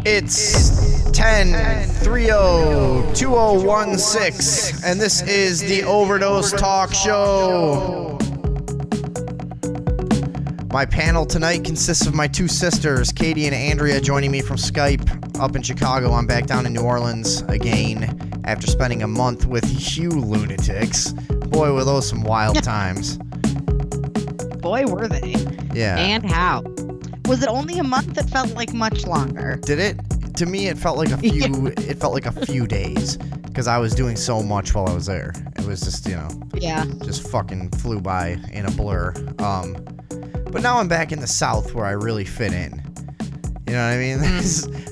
It's 10-3-0-2016, and this is the Overdose Talk Show. My panel tonight consists of my two sisters, Cady and Andrea, joining me from Skype up in Chicago. I'm back down in New Orleans again after spending a month with you lunatics. Boy, were those some wild times. Boy, were they. Yeah. And how? Was it only a month? It felt like much longer. Did it? To me, it felt like a few. It felt like a few days because I was doing so much while I was there. It was just, Yeah. just fucking flew by in a blur. But now I'm back in the South where I really fit in. You know what I mean?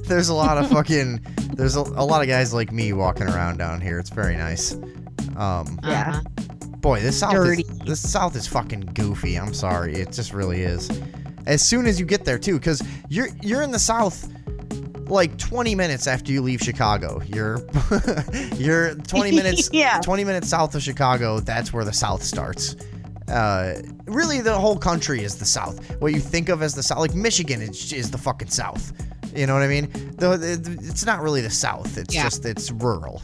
There's a lot of fucking. There's a lot of guys like me walking around down here. It's very nice. Yeah. Boy, this South Dirty. this South is fucking goofy. I'm sorry, it just really is. As soon as you get there too, because you're in the South like 20 minutes after you leave Chicago. You're 20 minutes 20 minutes south of Chicago. That's where the South starts. Really, the whole country is the South. What you think of as the South, like Michigan, is the fucking South. You know what I mean? It's not really the South. It's just it's rural.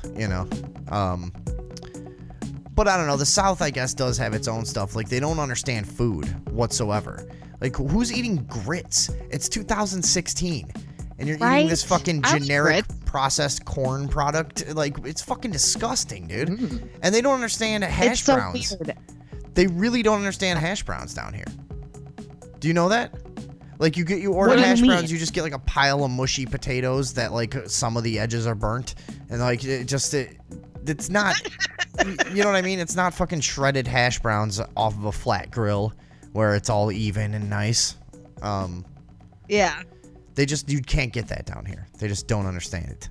But I don't know. The South, I guess, does have its own stuff. Like, they don't understand food whatsoever. Like, who's eating grits? It's 2016. And you're eating this fucking generic processed corn product. Like, it's fucking disgusting, dude. And they don't understand hash browns. So weird. They really don't understand hash browns down here. Do you know that? Like, you order hash browns, you just get, like, a pile of mushy potatoes that, like, some of the edges are burnt. And, like, it's not... You know what I mean? It's not fucking shredded hash browns off of a flat grill where it's all even and nice. Yeah. You can't get that down here. They just don't understand it.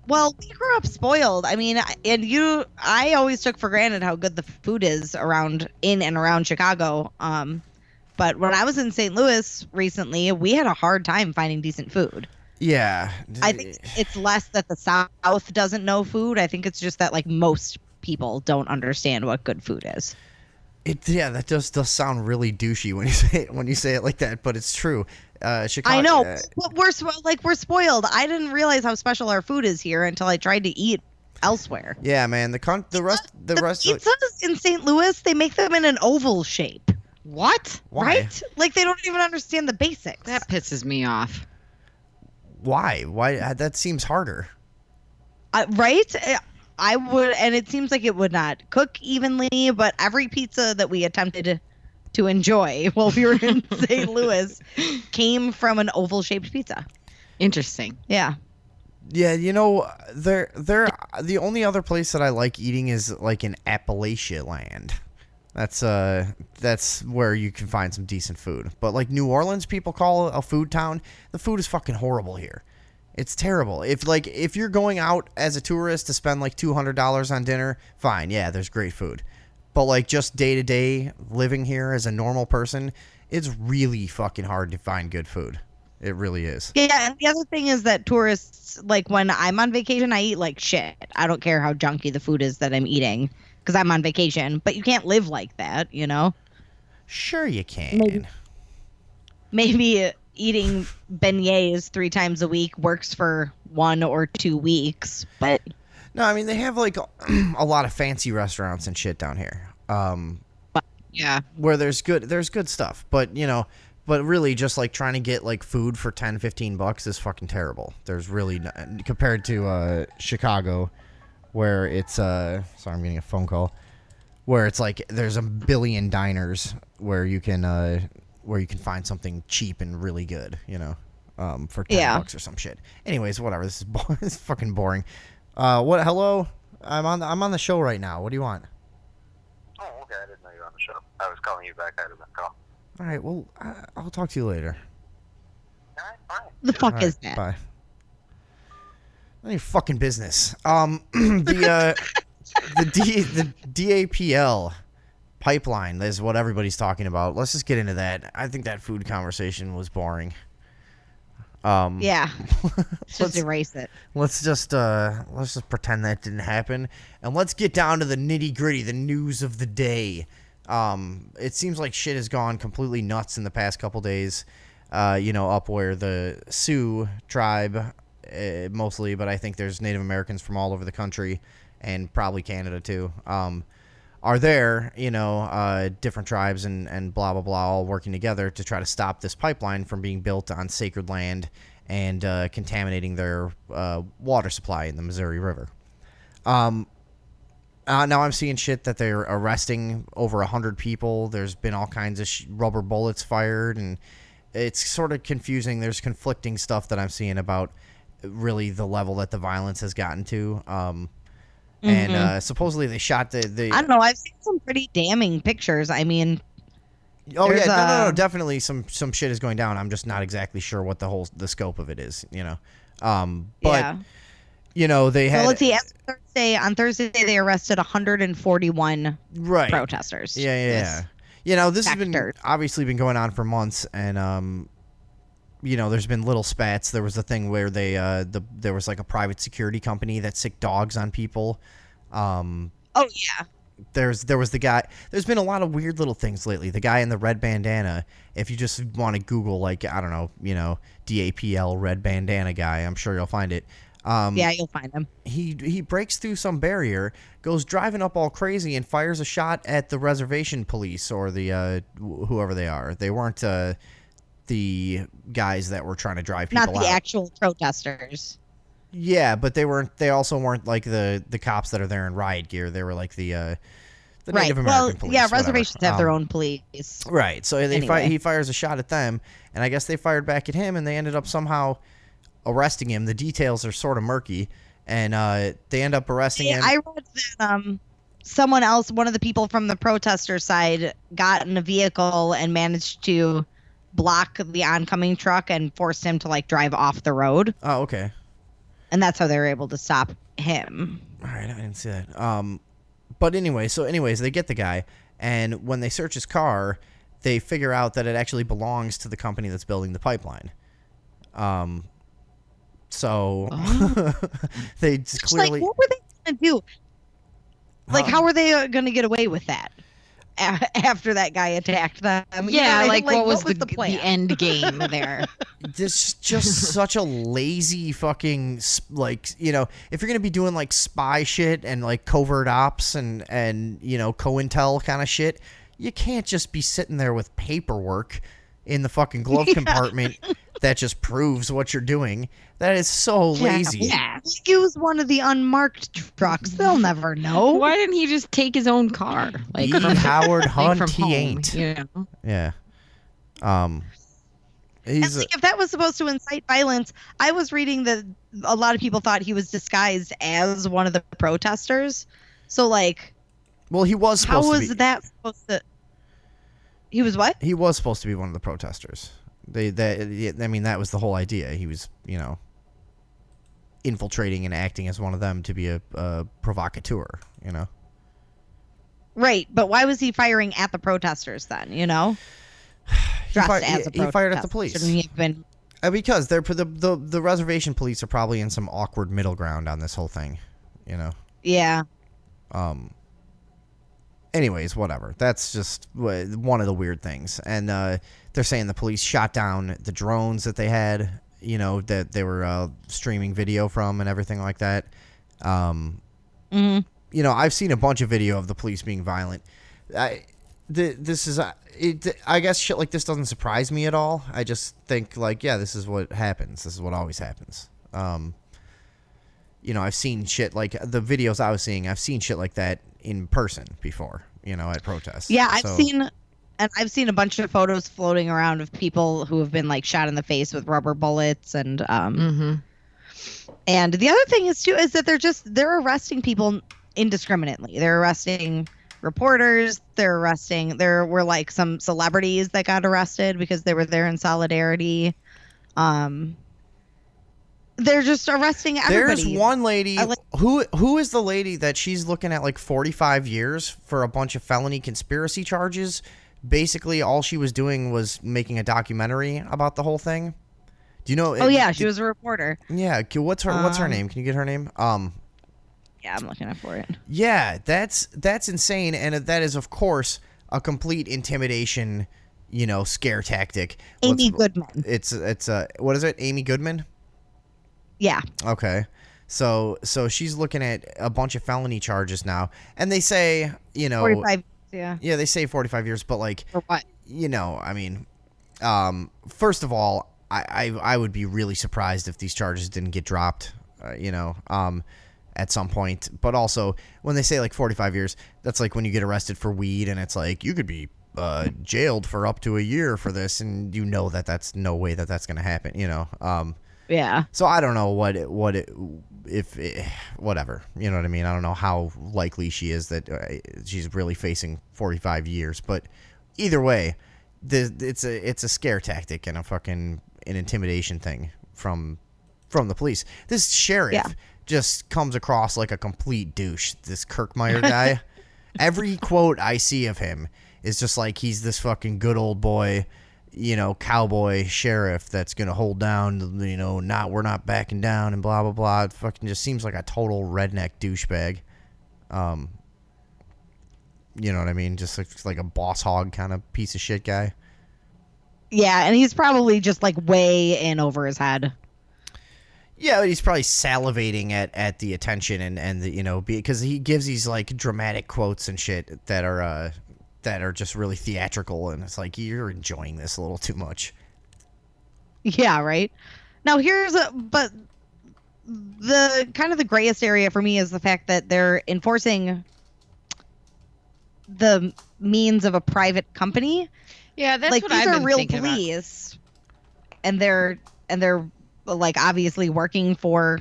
Well, we grew up spoiled. I mean, I always took for granted how good the food is in and around Chicago. But when I was in St. Louis recently, we had a hard time finding decent food. Yeah. I think it's less that the South doesn't know food. I think it's just that, like, most people don't understand what good food is. That does sound really douchey when you say it like that, but it's true. Chicago. I know, but we're spoiled. I didn't realize how special our food is here until I tried to eat elsewhere. Yeah, man. The rest pizzas in St. Louis, they make them in an oval shape. What? Why? Right? Like, they don't even understand the basics. That pisses me off. Why? That seems harder. Right? I would, and it seems like it would not cook evenly, but every pizza that we attempted to enjoy while we were in St. Louis came from an oval-shaped pizza. Interesting. Yeah. Yeah, they're the only other place that I like eating is like in Appalachia land. That's where you can find some decent food. But like New Orleans, people call a food town. The food is fucking horrible here. It's terrible. If you're going out as a tourist to spend like $200 on dinner, fine. Yeah, there's great food. But like just day to day living here as a normal person, it's really fucking hard to find good food. It really is. Yeah, and the other thing is that tourists, like, when I'm on vacation, I eat like shit. I don't care how junky the food is that I'm eating because I'm on vacation. But you can't live like that, Sure you can. Maybe eating beignets 3 times a week works for 1 or 2 weeks, but no, I mean they have like a lot of fancy restaurants and shit down here. Yeah, where there's good stuff, but really just like trying to get like food for $10-15 is fucking terrible. There's really compared to Chicago, where it's sorry, I'm getting a phone call, where it's like there's a billion diners where you can find something cheap and really good, for $10 or some shit. Anyways, whatever. This is fucking boring. What? Hello? I'm on the show right now. What do you want? Oh, okay. I didn't know you were on the show. I was calling you back. I had a missed call. All right. Well, I'll talk to you later. All right, fine. the fuck All right, is that? Bye. None of your fucking business. The DAPL pipeline is what everybody's talking about. Let's just get into that. I think that food conversation was boring. Yeah. Just erase it. Let's just pretend that didn't happen, and let's get down to the nitty-gritty, the news of the day. It seems like shit has gone completely nuts in the past couple days. up where the Sioux tribe, mostly, but I think there's Native Americans from all over the country and probably Canada too, are there, different tribes and blah, blah, blah, all working together to try to stop this pipeline from being built on sacred land and contaminating their water supply in the Missouri River. Now I'm seeing shit that they're arresting over 100 people. There's been all kinds of rubber bullets fired, and it's sort of confusing. There's conflicting stuff that I'm seeing about really the level that the violence has gotten to. And supposedly they shot the I don't know. I've seen some pretty damning pictures. I mean, oh yeah, no, definitely some shit is going down. I'm just not exactly sure what the scope of it is, But they had. So let's see. On Thursday they arrested 141 protesters. Yeah. This has obviously been going on for months, and there's been little spats. There was a thing where there was like a private security company that sicked dogs on people. Oh yeah. There was the guy. There's been a lot of weird little things lately. The guy in the red bandana. If you just want to Google, like, I don't know, DAPL red bandana guy, I'm sure you'll find it. Yeah, you'll find him. He breaks through some barrier, goes driving up all crazy, and fires a shot at the reservation police or the whoever they are. They weren't the guys that were trying to drive people out. Not the actual protesters. Yeah, but they weren't. They also weren't like the cops that are there in riot gear. They were like the Native American police. Yeah, reservations have their own police. Right. So he fires a shot at them, and I guess they fired back at him, and they ended up somehow arresting him. The details are sort of murky, and they end up arresting him. I read that someone else, one of the people from the protester side, got in a vehicle and managed to block the oncoming truck and forced him to drive off the road. Oh, okay. And that's how they were able to stop him. All right, I didn't see that. But anyways, they get the guy, and when they search his car, they figure out that it actually belongs to the company that's building the pipeline. So they just clearly. What were they going to do? How were they going to get away with that after that guy attacked them? Yeah, what was the plan? The end game there? This just such a lazy fucking if you're gonna be doing spy shit and covert ops and COINTEL kind of shit, you can't just be sitting there with paperwork in the fucking glove compartment that just proves what you're doing. That is so lazy. Yeah. Use one of the unmarked trucks. They'll never know. Why didn't he just take his own car? Howard Hunt, from he home, ain't. Yeah. If that was supposed to incite violence, I was reading that a lot of people thought he was disguised as one of the protesters. So, well, he was supposed to be. How was that supposed to? He was what? He was supposed to be one of the protesters. That was the whole idea. He was, infiltrating and acting as one of them to be a provocateur, Right, but why was he firing at the protesters then, He fired at the police. Shouldn't he have been? Because the reservation police are probably in some awkward middle ground on this whole thing, Yeah. Anyways, whatever. That's just one of the weird things. And they're saying the police shot down the drones that they had, that they were streaming video from and everything like that. I've seen a bunch of video of the police being violent. I guess shit like this doesn't surprise me at all. I just think this is what happens. This is what always happens. I've seen shit like the videos I was seeing. I've seen shit like that in person before, at protests. Yeah, I've seen a bunch of photos floating around of people who have been shot in the face with rubber bullets and and the other thing is that they're arresting people indiscriminately. They're arresting reporters. There were some celebrities that got arrested because they were there in solidarity. They're just arresting everybody. There's one lady who is the lady that she's looking at 45 years for a bunch of felony conspiracy charges. Basically, all she was doing was making a documentary about the whole thing. Do you know? Oh yeah, she was a reporter. Yeah, what's her name? Can you get her name? Yeah, I'm looking up for it. Yeah, that's insane, and that is of course a complete intimidation, scare tactic. Amy Goodman. It's what is it? Amy Goodman? Yeah. Okay. So she's looking at a bunch of felony charges now, and they say, 45. Yeah. Yeah, they say 45 years, but like, For what? I mean, first of all, I would be really surprised if these charges didn't get dropped, at some point. But also, when they say like 45 years, that's like when you get arrested for weed, and it's like you could be jailed for up to a year for this, and that's no way that's going to happen. Yeah. So I don't know whatever. You know what I mean? I don't know how likely she is that she's really facing 45 years. But either way, it's a scare tactic and an intimidation thing from the police. This sheriff just comes across like a complete douche. This Kirkmeyer guy. Every quote I see of him is just like he's this fucking good old boy, cowboy sheriff that's gonna hold down, we're not backing down and blah blah blah. It fucking just seems like a total redneck douchebag. You know what I mean? Just like a boss hog kind of piece of shit guy. Yeah, and he's probably just like way in over his head. Yeah, he's probably salivating at the attention and because he gives these like dramatic quotes and shit that are just really theatrical, and it's like you're enjoying this a little too much. Yeah, right. Now but the kind of the grayest area for me is the fact that they're enforcing the means of a private company. Yeah, that's like what these I've are been real thinking police, and they're like obviously working for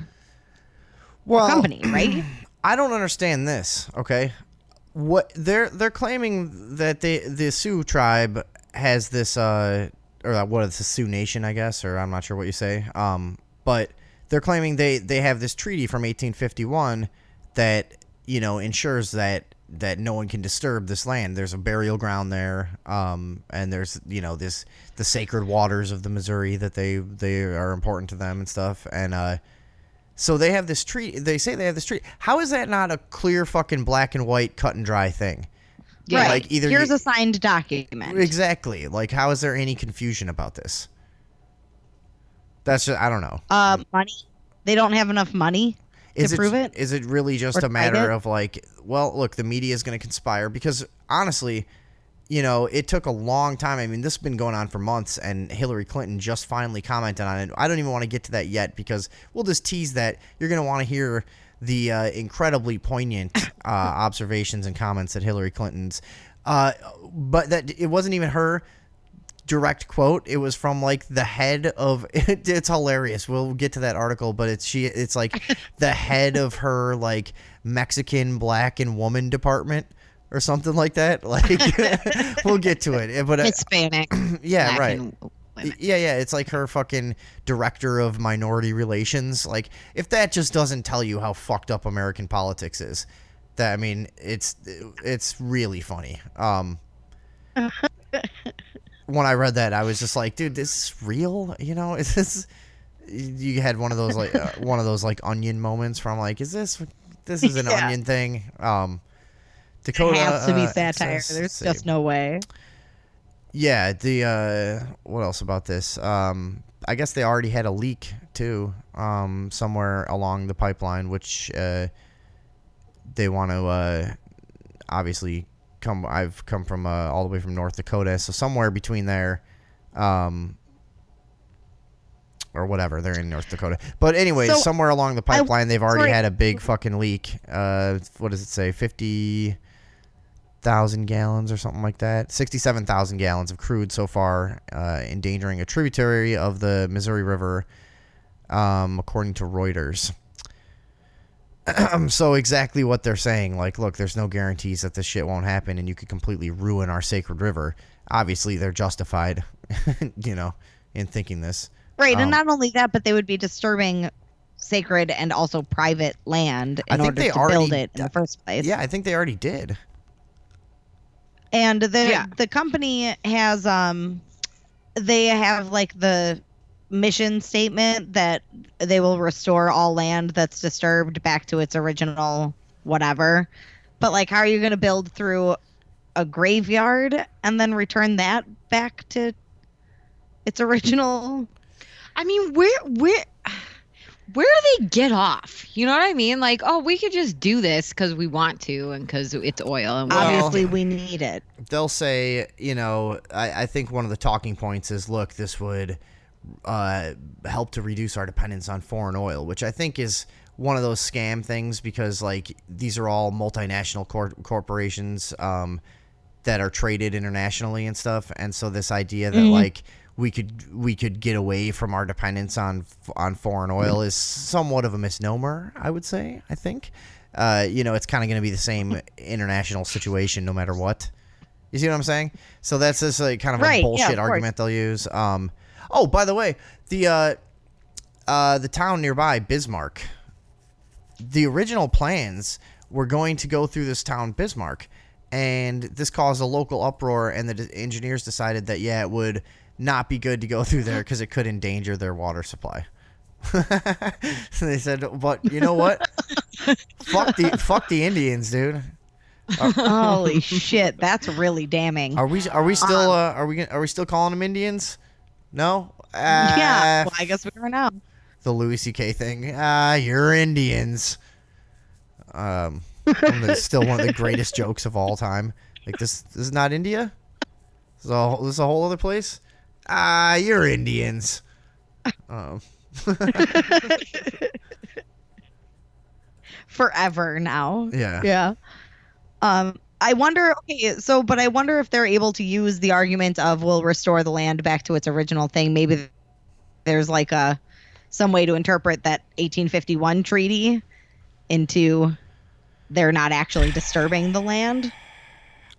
a company, right? I don't understand this. Okay, what they're claiming that the Sioux tribe has this or what is the Sioux Nation, I guess, or I'm not sure what you say. But they're claiming they have this treaty from 1851 that ensures that no one can disturb this land. There's a burial ground there, and there's the sacred waters of the Missouri that they are important to them and stuff. And so they have this treaty. They say they have this treaty. How is that not a clear fucking black and white cut and dry thing? Yeah, right. Like either here's a signed document. Exactly. Like how is there any confusion about this? That's just, I don't know. Money. They don't have enough money to prove it. Is it really just a matter of like, well, look, the media is going to conspire? Because honestly, it took a long time. I mean, this has been going on for months, and Hillary Clinton just finally commented on it. I don't even want to get to that yet because we'll just tease that. You're going to want to hear the incredibly poignant observations and comments that Hillary Clinton's. But that it wasn't even her direct quote. It was from like the head of it's hilarious. We'll get to that article, but it's like the head of her like Mexican black and woman department or something like that. Like we'll get to it. But Hispanic. Yeah, right. Yeah, it's like her fucking director of minority relations. Like if that just doesn't tell you how fucked up American politics is, that I mean, it's really funny. When I read that, I was just like, dude, this is real? Is this? You had one of those like onion moments from like, is this is an onion thing? Dakota it has to be satire. Access, There's just no way. Yeah. The what else about this? I guess they already had a leak too, somewhere along the pipeline, which they want to obviously. I've come from all the way from North Dakota, so somewhere between there, or whatever, they're in North Dakota. But anyways, so somewhere along the pipeline, they've already had a big fucking leak. What does it say? 50,000 gallons or something like that. 67,000 gallons of crude so far, endangering a tributary of the Missouri River, according to Reuters. So exactly what they're saying, like, look, there's no guarantees that this shit won't happen and you could completely ruin our sacred river. Obviously, they're justified, in thinking this. Right, and not only that, but they would be disturbing sacred and also private land in order to build it in the first place. Yeah, I think they already did. And the company has, they have, like, the mission statement that they will restore all land that's disturbed back to its original whatever. But like, how are you going to build through a graveyard and then return that back to its original. I mean, where do they get off? You know what I mean? Like, oh, we could just do this because we want to and because it's oil. And Obviously, we need it. They'll say, I think one of the talking points is, look, this would help to reduce our dependence on foreign oil, which I think is one of those scam things because, like, these are all multinational corporations that are traded internationally and stuff. And so this idea that, like, we could get away from our dependence on foreign oil is somewhat of a misnomer, I would say. I think, it's kind of going to be the same international situation no matter what. You see what I'm saying? So that's just like kind of a bullshit argument they'll use. Oh, by the way, the town nearby, Bismarck, the original plans were going to go through this town, Bismarck, and this caused a local uproar, and the engineers decided that, it would not be good to go through there because it could endanger their water supply. So they said, but you know what? fuck the Indians, dude. Holy shit, that's really damning. Are we still are we still calling them Indians? No? Yeah, well, I guess we are now. The Louis C.K. thing. You're Indians. It's still one of the greatest jokes of all time. Like, this is not India? This is a whole other place? You're Indians. Forever now. Yeah. Yeah. I wonder if they're able to use the argument of we'll restore the land back to its original thing. Maybe there's like some way to interpret that 1851 treaty into they're not actually disturbing the land.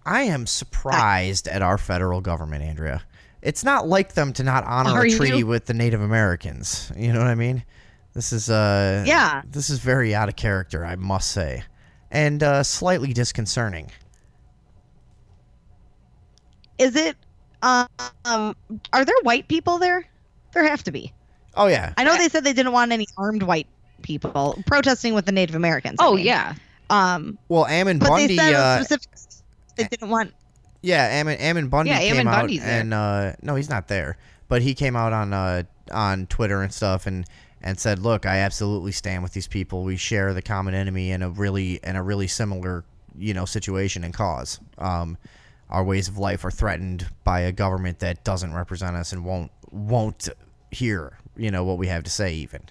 I am surprised at our federal government, Andrea. It's not like them to not honor a treaty with the Native Americans. You know what I mean? This is this is very out of character, I must say, and slightly disconcerting. Is it? Are there white people there? There have to be. Oh yeah. I know they said they didn't want any armed white people protesting with the Native Americans. Yeah. Well, Ammon Bundy. They said specifically they didn't want. Yeah, Ammon Bundy came out, Bundy's and no, he's not there. But he came out on Twitter and stuff, and said, "Look, I absolutely stand with these people. We share the common enemy in a really similar, situation and cause. Our ways of life are threatened by a government that doesn't represent us and won't hear, what we have to say even.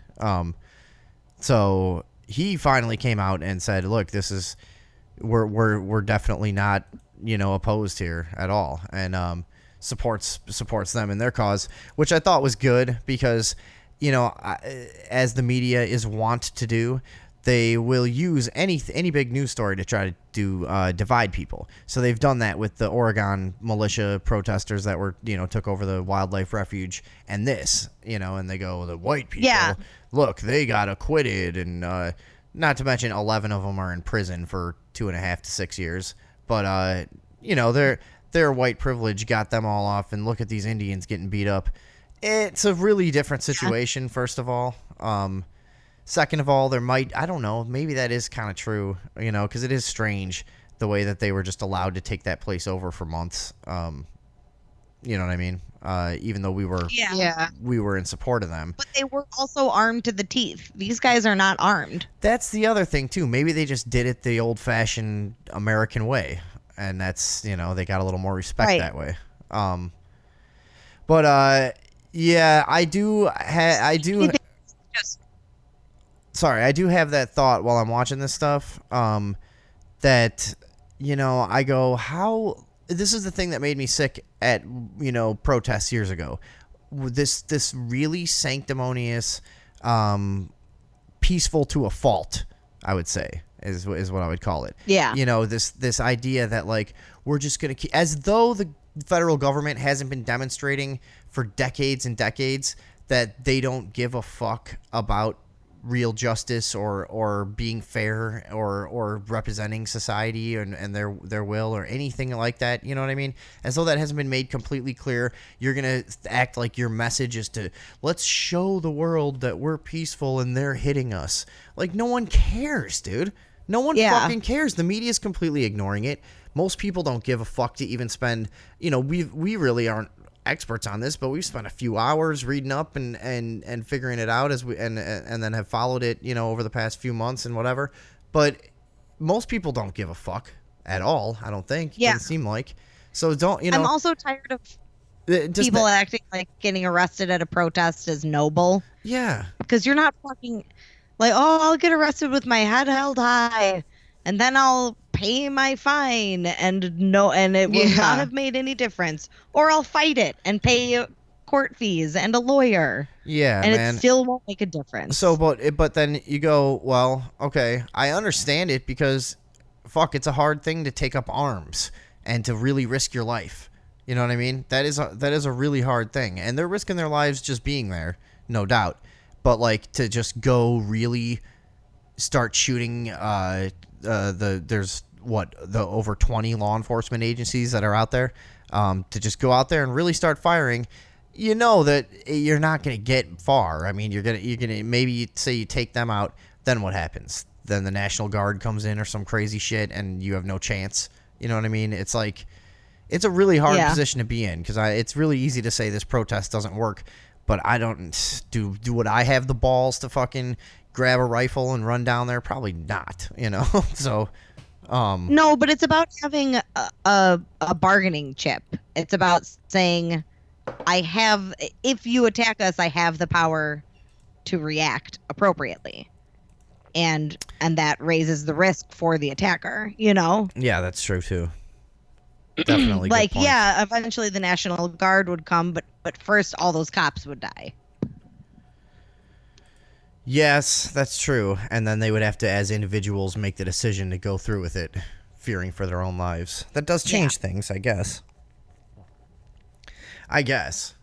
So he finally came out and said, "Look, this is we're definitely not." Opposed here at all, and supports them in their cause, which I thought was good because, as the media is wont to do, they will use any big news story to try to divide people. So they've done that with the Oregon Militia protesters that were, took over the wildlife refuge, and this, and they go, the white people, look, they got acquitted, and not to mention 11 of them are in prison for 2.5 to 6 years. But, their white privilege got them all off, and look at these Indians getting beat up. It's a really different situation, first of all. Second of all, I don't know, maybe that is kind of true, because it is strange the way that they were just allowed to take that place over for months. You know what I mean? Even though we were in support of them. But they were also armed to the teeth. These guys are not armed. That's the other thing, too. Maybe they just did it the old-fashioned American way, and that's, they got a little more respect that way. I do have that thought while I'm watching this stuff, that, I go, how... This is the thing that made me sick at, protests years ago. This really sanctimonious, peaceful to a fault, I would say, is what I would call it. Yeah. This idea that, like, we're just going to keep... As though the federal government hasn't been demonstrating for decades and decades that they don't give a fuck about real justice or being fair or representing society and their will or anything like that. You know what I mean? As though that hasn't been made completely clear. You're going to act like your message is to, let's show the world that we're peaceful and they're hitting us. Like, no one cares, dude. No one fucking cares. The media is completely ignoring it. most people don't give a fuck to even spend, we really aren't experts on this, but we've spent a few hours reading up and figuring it out and then have followed it, over the past few months and whatever. But most people don't give a fuck at all, I don't think. Yeah. Doesn't seem like. So don't, I'm also tired of people acting like getting arrested at a protest is noble. Yeah. Because you're not fucking like, oh, I'll get arrested with my head held high and then I'll pay my fine and it will not have made any difference. Or I'll fight it and pay court fees and a lawyer. Yeah, and man. It still won't make a difference. So, but then you go, well, okay, I understand it because, fuck, it's a hard thing to take up arms and to really risk your life. You know what I mean? That is a really hard thing, and they're risking their lives just being there, no doubt. But like to just go really start shooting, there's the over 20 law enforcement agencies that are out there, to just go out there and really start firing. That you're not going to get far. I mean, you're gonna maybe say you take them out, then what happens? Then the National Guard comes in or some crazy shit, and you have no chance. You know what I mean? It's like, it's a really hard position to be in because it's really easy to say this protest doesn't work, but I don't do. Would I have the balls to fucking grab a rifle and run down there? Probably not. So. No, but it's about having a bargaining chip. It's about saying, if you attack us, I have the power to react appropriately. And that raises the risk for the attacker, Yeah, that's true too. Definitely. Like, yeah, eventually the National Guard would come, but first all those cops would die. Yes, that's true. And then they would have to, as individuals, make the decision to go through with it, fearing for their own lives. That does change things, I guess.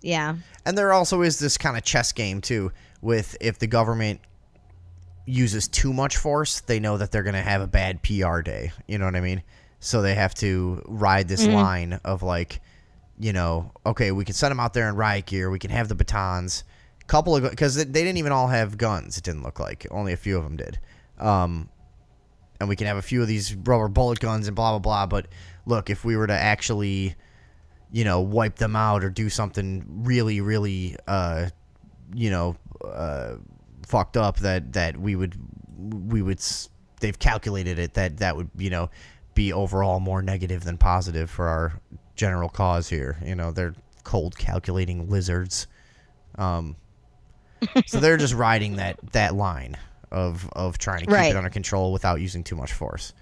Yeah. And there also is this kind of chess game, too, with if the government uses too much force, they know that they're going to have a bad PR day. You know what I mean? So they have to ride this line of like, okay, we can send them out there in riot gear. We can have the batons. Because they didn't even all have guns, it didn't look like. Only a few of them did. And we can have a few of these rubber bullet guns and blah, blah, blah. But look, if we were to actually, wipe them out or do something really, really, fucked up, that we would, they've calculated it that would, be overall more negative than positive for our general cause here. They're cold calculating lizards. So they're just riding that line of trying to keep it under control without using too much force.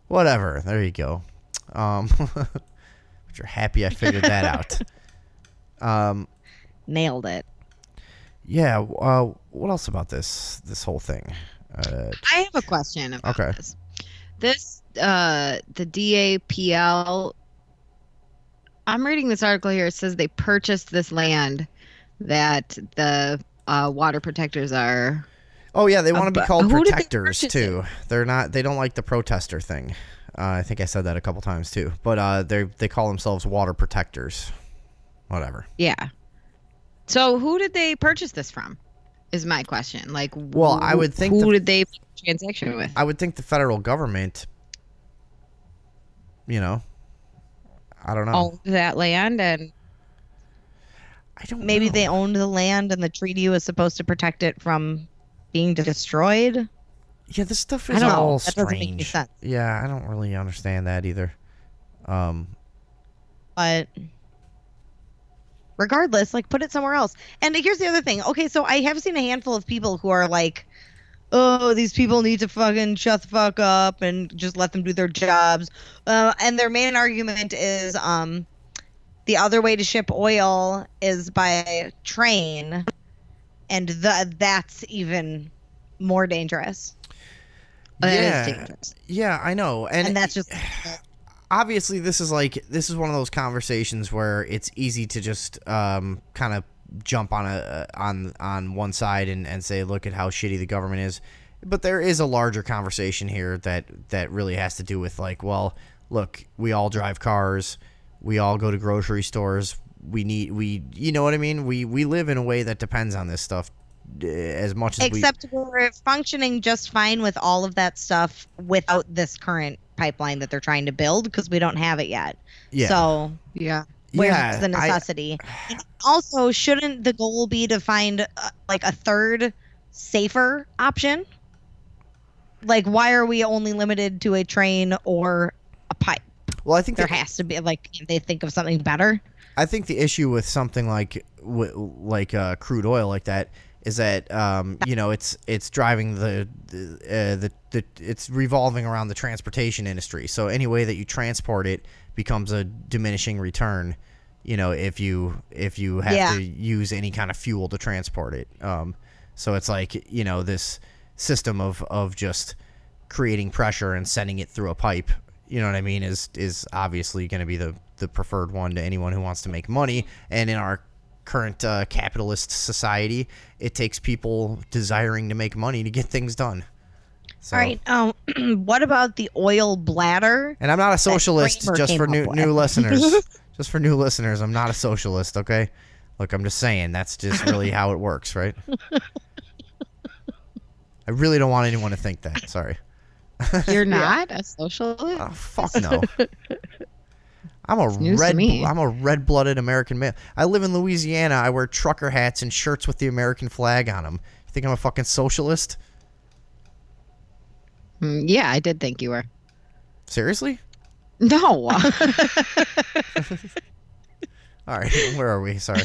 Whatever. There you go. But you're happy I figured that out. Nailed it. Yeah. What else about this whole thing? I have a question about this. This the DAPL. I'm reading this article here. It says they purchased this land that the water protectors are. Oh yeah, they want to be called protectors they too. They're not. They don't like the protester thing. I think I said that a couple times too. But they call themselves water protectors. Whatever. Yeah. So who did they purchase this from? Is my question. Like, well, I would think who did they make a transaction with? I would think the federal government. I don't know. Owned that land and. I don't Maybe know. they owned the land and the treaty was supposed to protect it from being destroyed. Yeah, this stuff is I don't know. all That strange. doesn't make any sense. Yeah, I don't really understand that either. But regardless, like, put it somewhere else. And here's the other thing. Okay, so I have seen a handful of people who are like, oh, these people need to fucking shut the fuck up and just let them do their jobs. And their main argument is the other way to ship oil is by train, and that's even more dangerous. That is dangerous. Yeah, I know. And that's just obviously this is one of those conversations where it's easy to just kind of jump on one side and say, look at how shitty the government is. But there is a larger conversation here that really has to do with, like, well, look, we all drive cars. We all go to grocery stores. You know what I mean? We live in a way that depends on this stuff as much as except we're functioning just fine with all of that stuff without this current pipeline that they're trying to build because we don't have it yet. Yeah. So Yeah. where's the necessity? And also, shouldn't the goal be to find like a third safer option? Like, why are we only limited to a train or a pipe? Well, I think there has to be, like, they think of something better. I think the issue with something like crude oil like that is that it's driving it's revolving around the transportation industry. So any way that you transport it becomes a diminishing return. If you have to use any kind of fuel to transport it. So it's like this system of just creating pressure and sending it through a pipe. You know what I mean? Is obviously going to be the preferred one to anyone who wants to make money. And in our current capitalist society, it takes people desiring to make money to get things done. So, all right. What about the oil bladder? And I'm not a socialist, just for new listeners. Just for new listeners, I'm not a socialist, okay? Look, I'm just saying that's just really how it works, right? I really don't want anyone to think that. Sorry. You're not a socialist? Oh, fuck no. I'm a red-blooded American male. I live in Louisiana. I wear trucker hats and shirts with the American flag on them. You think I'm a fucking socialist? Yeah, I did think you were. Seriously? No. All right, where are we? Sorry.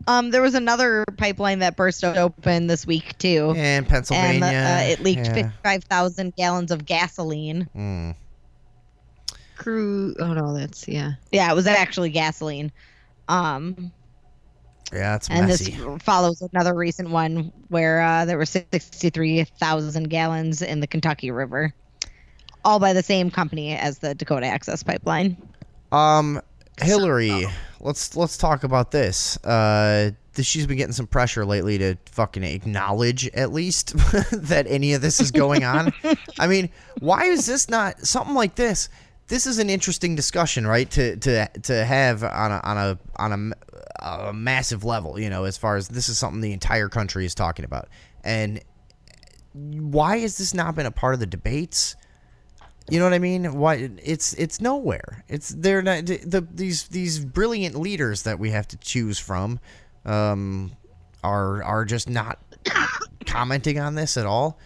There was another pipeline that burst open this week too. In Pennsylvania. And it leaked 55,000 gallons of gasoline. Crude. Oh no, that's Yeah, it was actually gasoline. Yeah, it's and messy. This follows another recent one where there were 63,000 gallons in the Kentucky River, all by the same company as the Dakota Access Pipeline. Hillary, let's talk about this. She's been getting some pressure lately to fucking acknowledge at least that any of this is going on. I mean, why is this not something like this? This is an interesting discussion, right? To have on a massive level, as far as this is something the entire country is talking about. And why has this not been a part of the debates? You know what I mean? Why it's nowhere. They're not these brilliant leaders that we have to choose from are just not commenting on this at all.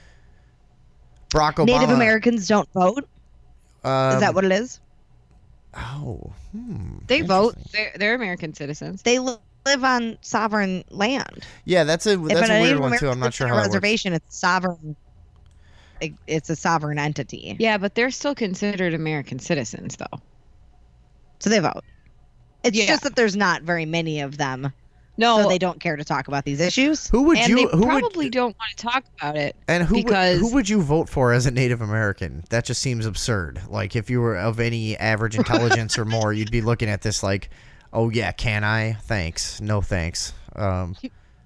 Barack Obama. Native Americans don't vote. Is that what it is? Oh, they vote. They're American citizens. They live on sovereign land. Yeah, that's a weird one too. I'm not sure how it reservation. It's sovereign. It's a sovereign entity. Yeah, but they're still considered American citizens, though. So they vote. It's just that there's not very many of them. No, so they don't care to talk about these issues. Who probably don't want to talk about it. And who would you vote for as a Native American? That just seems absurd. Like, if you were of any average intelligence or more, you'd be looking at this like, oh yeah, can I? Thanks. No thanks. Leave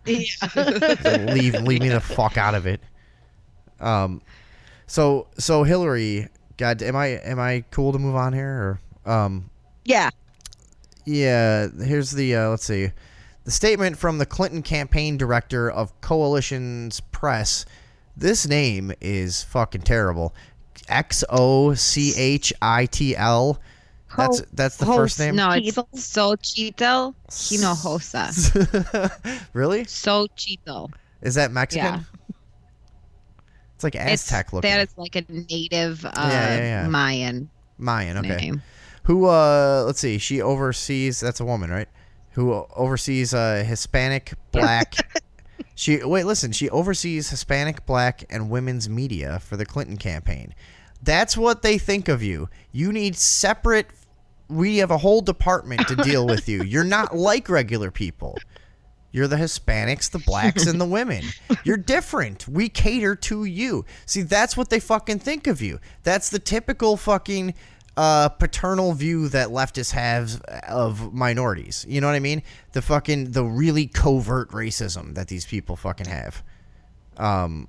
me the fuck out of it. So Hillary, God, am I cool to move on here or Yeah. Yeah, here's the let's see. The statement from the Clinton campaign director of Coalition's Press. This name is fucking terrible. Xochitl. That's the first name. No, it's Xochitl Hinojosa. Really? Xochitl. Is that Mexican? Yeah. It's like Aztec looking. That is like a native Mayan. Mayan, okay. Name. Who let's see, she oversees, that's a woman, right? Who oversees Hispanic, Black. She oversees Hispanic, Black, and women's media for the Clinton campaign. That's what they think of you. You need separate. We have a whole department to deal with you. You're not like regular people. You're the Hispanics, the Blacks, and the women. You're different. We cater to you. See, that's what they fucking think of you. That's the typical fucking paternal view that leftists have of minorities. You know what I mean? The really covert racism that these people fucking have.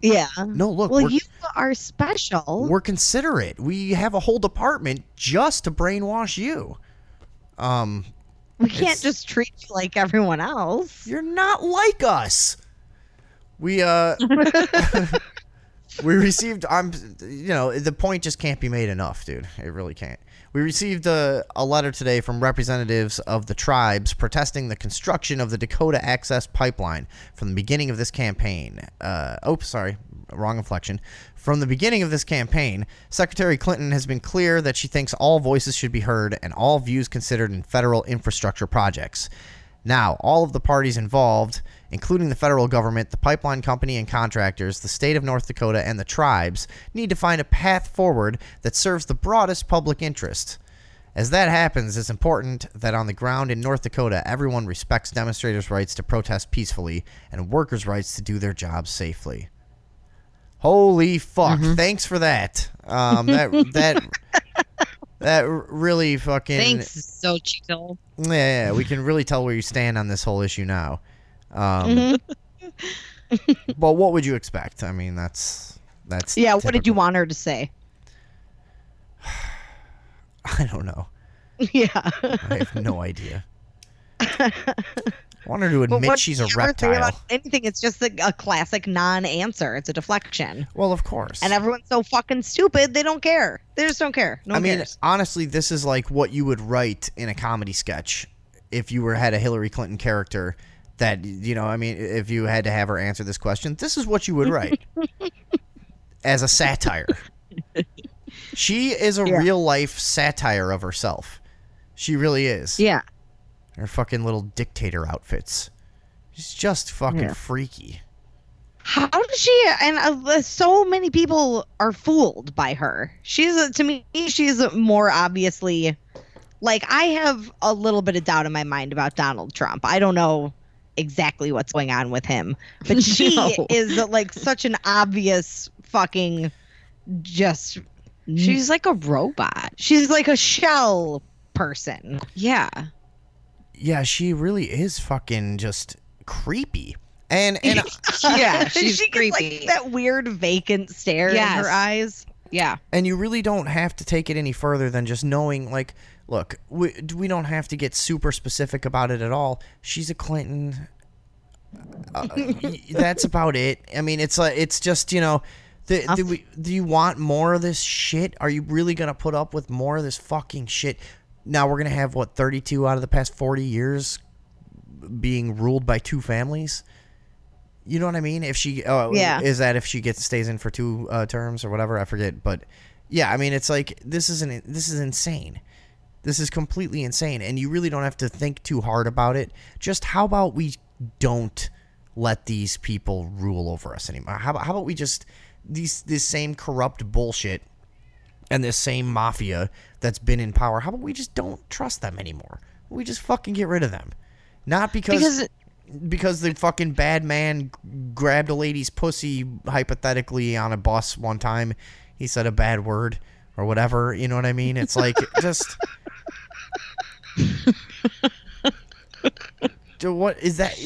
Yeah. No, look. Well, you are special. We're considerate. We have a whole department just to brainwash you. We can't just treat you like everyone else. You're not like us. We We received, the point just can't be made enough, dude. It really can't. We received a letter today from representatives of the tribes protesting the construction of the Dakota Access Pipeline from the beginning of this campaign. Wrong inflection. From the beginning of this campaign, Secretary Clinton has been clear that she thinks all voices should be heard and all views considered in federal infrastructure projects. Now, all of the parties involved, including the federal government, the pipeline company and contractors, the state of North Dakota, and the tribes, need to find a path forward that serves the broadest public interest. As that happens, it's important that on the ground in North Dakota, everyone respects demonstrators' rights to protest peacefully and workers' rights to do their jobs safely. Holy fuck. Thanks for that. That really fucking... Thanks, so chill. Yeah, we can really tell where you stand on this whole issue now. But what would you expect? I mean, that's yeah, typical. What did you want her to say? I don't know. Yeah. I have no idea. I want her to admit she's a reptile. About anything, it's just a classic non-answer. It's a deflection. Well, of course. And everyone's so fucking stupid, they don't care. They just don't care. No one cares. Honestly, this is like what you would write in a comedy sketch if you had a Hillary Clinton character that, if you had to have her answer this question, this is what you would write as a satire. She is a real-life satire of herself. She really is. Yeah. Her fucking little dictator outfits. She's just fucking freaky. How does she? And so many people are fooled by her. To me, she's more obviously. Like, I have a little bit of doubt in my mind about Donald Trump. I don't know exactly what's going on with him, but she is like such an obvious fucking just. She's like a robot. She's like a shell person. Yeah. Yeah, she really is fucking just creepy. And yeah, she's she creepy. Gets, like, that weird vacant stare in her eyes. Yeah. And you really don't have to take it any further than just knowing, like, look, we don't have to get super specific about it at all. She's a Clinton. That's about it. I mean, it's like, it's just, do you want more of this shit? Are you really going to put up with more of this fucking shit? Now we're going to have, 32 out of the past 40 years being ruled by two families? You know what I mean? If she, is that if she stays in for two terms or whatever? I forget. But yeah, I mean, it's like, this is insane. This is completely insane. And you really don't have to think too hard about it. Just how about we don't let these people rule over us anymore? How about we just, this same corrupt bullshit and this same mafia that's been in power, how about we just don't trust them anymore? We just fucking get rid of them. Not because the fucking bad man grabbed a lady's pussy hypothetically on a bus one time. He said a bad word or whatever. You know what I mean? It's like, just... What is that?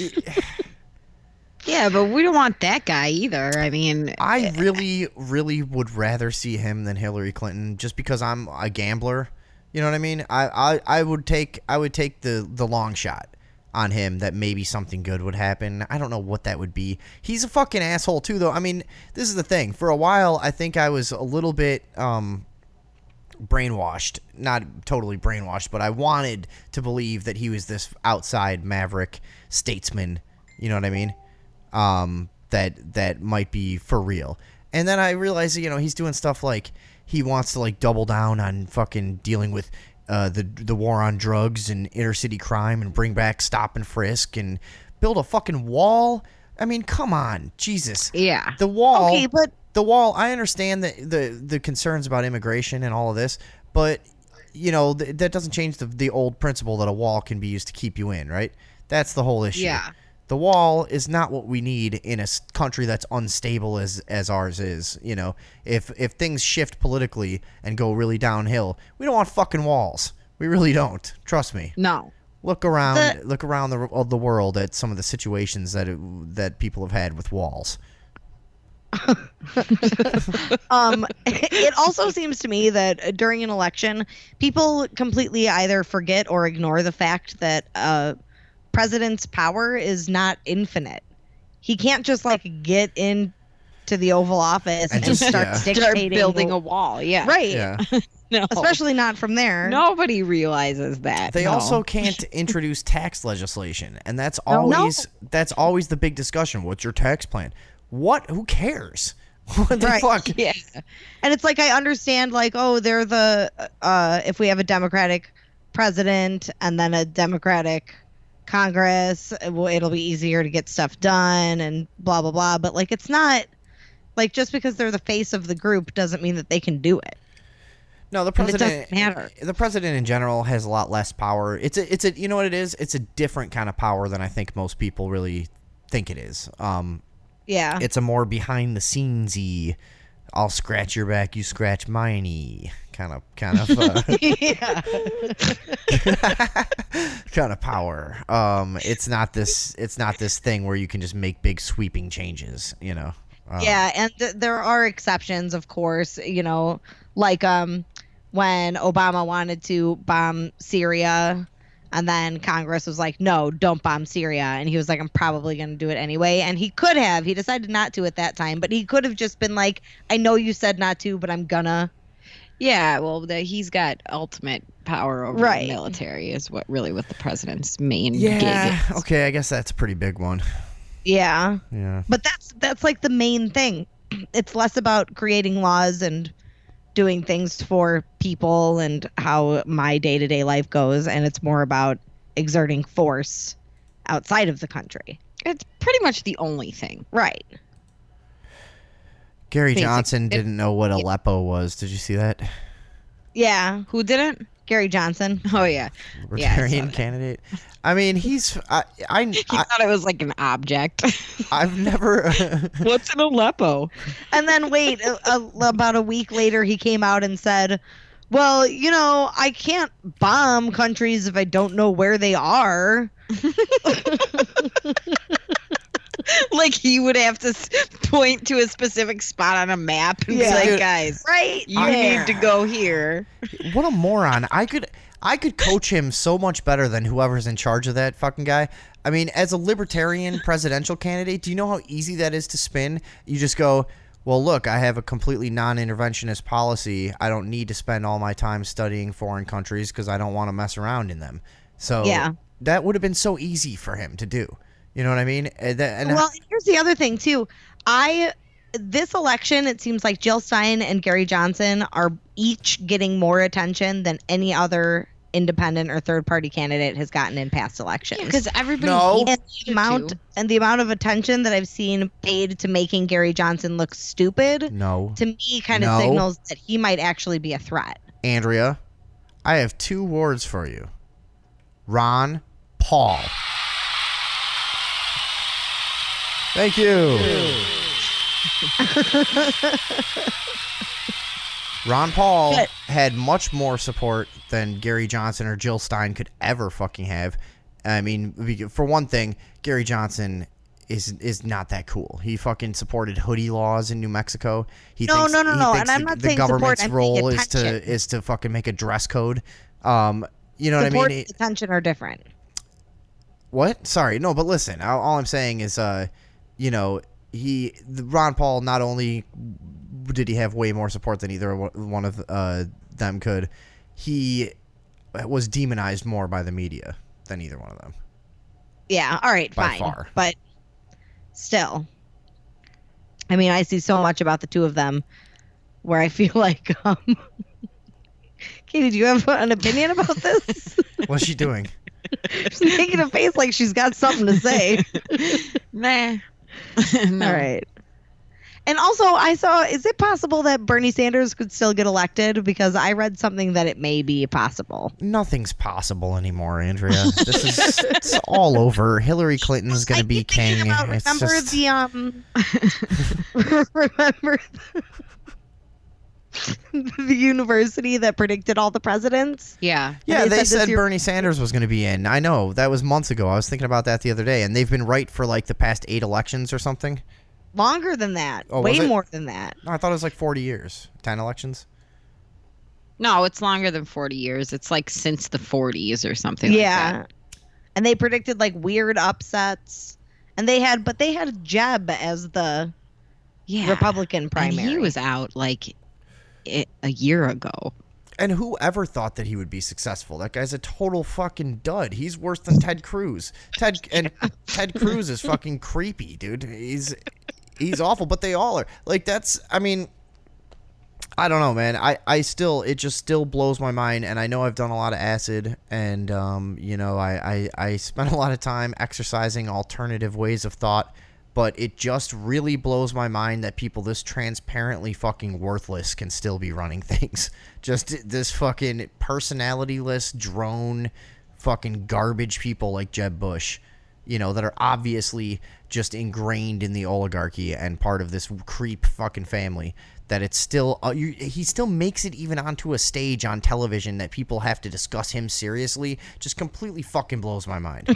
Yeah, but we don't want that guy either. I mean, I really, really would rather see him than Hillary Clinton, just because I'm a gambler. You know what I mean? I would take the long shot on him that maybe something good would happen. I don't know what that would be. He's a fucking asshole too, though. I mean, this is the thing. For a while, I think I was a little bit brainwashed. Not totally brainwashed, but I wanted to believe that he was this outside maverick statesman. You know what I mean? That might be for real. And then I realized that, he's doing stuff like he wants to double down on fucking dealing with the war on drugs and inner city crime and bring back stop and frisk and build a fucking wall. I mean, come on, Jesus. Yeah. The wall. Okay, but the wall. I understand the concerns about immigration and all of this, but that doesn't change the old principle that a wall can be used to keep you in, right? That's the whole issue. Yeah. The wall is not what we need in a country that's unstable as ours is. If things shift politically and go really downhill, we don't want fucking walls. We really don't. Trust me. No. Look around the world at some of the situations that people have had with walls. It also seems to me that during an election, people completely either forget or ignore the fact that president's power is not infinite. He can't just get in to the Oval Office and just start dictating building a wall. Yeah. Right. Yeah. No. Especially not from there. Nobody realizes that. They no. also can't introduce tax legislation, and that's always the big discussion. What's your tax plan? What? Who cares? What the fuck? Yeah. And it's like, I understand, like, oh, they're the if we have a Democratic president and then a Democratic Congress, it'll be easier to get stuff done and blah blah blah. But like, it's not like, just because they're the face of the group doesn't mean that they can do it. No, the president. And it doesn't matter. The president in general has a lot less power. It's a you know what it is? It's a different kind of power than I think most people really think it is. Yeah. It's a more behind the scenesy, I'll scratch your back, you scratch miney kind of kind of power. It's not this thing where you can just make big sweeping changes, you know. Yeah, and there are exceptions, of course, you know, like when Obama wanted to bomb Syria, and then Congress was like, no, don't bomb Syria. And he was like, I'm probably going to do it anyway. And he could have. He decided not to at that time. But he could have just been like, I know you said not to, but I'm gonna. Yeah, well, he's got ultimate power over the military is what the president's main gig is. Okay, I guess that's a pretty big one. Yeah. Yeah. But that's like the main thing. It's less about creating laws and doing things for people and how my day-to-day life goes, and it's more about exerting force outside of the country. It's pretty much the only thing. Right. Gary Johnson didn't know what Aleppo was. Did you see that? Yeah. Who didn't? Gary Johnson. Oh, yeah. Libertarian candidate. I mean, he thought it was like an object. I've never. What's an Aleppo? And then wait, about a week later, he came out and said, well, you know, I can't bomb countries if I don't know where they are. Like he would have to point to a specific spot on a map and be like, guys, you need to go here. What a moron. I could coach him so much better than whoever's in charge of that fucking guy. I mean, as a libertarian presidential candidate, do you know how easy that is to spin? You just go, well, look, I have a completely non-interventionist policy. I don't need to spend all my time studying foreign countries because I don't want to mess around in them. So that would have been so easy for him to do. You know what I mean? Well, here's the other thing, too. This election, it seems like Jill Stein and Gary Johnson are each getting more attention than any other independent or third-party candidate has gotten in past elections. Because everybody and the amount of attention that I've seen paid to making Gary Johnson look stupid, to me kind of signals that he might actually be a threat. Andrea, I have 2 words for you. Ron Paul. Thank you. Ron Paul had much more support than Gary Johnson or Jill Stein could ever fucking have. I mean, for one thing, Gary Johnson is not that cool. He fucking supported hoodie laws in New Mexico. No. And I'm not saying government's support. role is to fucking make a dress code. You know what I mean? Support and attention are different. What? Sorry, no. But listen, all I'm saying is, you know, Ron Paul, not only did he have way more support than either one of them could, he was demonized more by the media than either one of them. Yeah, all right, by fine. Far. But still, I mean, I see so much about the two of them where I feel like, Katie, do you have an opinion about this? What's she doing? She's making a face like she's got something to say. Nah. No. All right. And also, I saw, is it possible that Bernie Sanders could still get elected? Because I read something that it may be possible. Nothing's possible ananymore, Andrea. It's all over. Hillary Clinton's going to be king. Remember the university that predicted all the presidents? Yeah. Yeah, they said Bernie Sanders was going to be in. I know. That was months ago. I was thinking about that the other day. And they've been right for like the past 8 elections or something. Longer than that. Oh, way more than that. No, I thought it was like 40 years. 10 elections? No, it's longer than 40 years. It's like since the 40s or something like that. And they predicted like weird upsets. And they had Jeb as the Republican primary. And he was out like a year ago. And whoever thought that he would be successful? That guy's a total fucking dud. He's worse than Ted Cruz. Ted Cruz is fucking creepy, dude. He's awful, but they all are. Like, I mean, I don't know, man. It just still blows my mind, and I know I've done a lot of acid, and you know, I spent a lot of time exercising alternative ways of thought, but it just really blows my mind that people this transparently fucking worthless can still be running things. Just this fucking personality-less drone fucking garbage people like Jeb Bush, you know, that are obviously just ingrained in the oligarchy and part of this creep fucking family, that it's still he still makes it even onto a stage on television that people have to discuss him seriously. Just completely fucking blows my mind.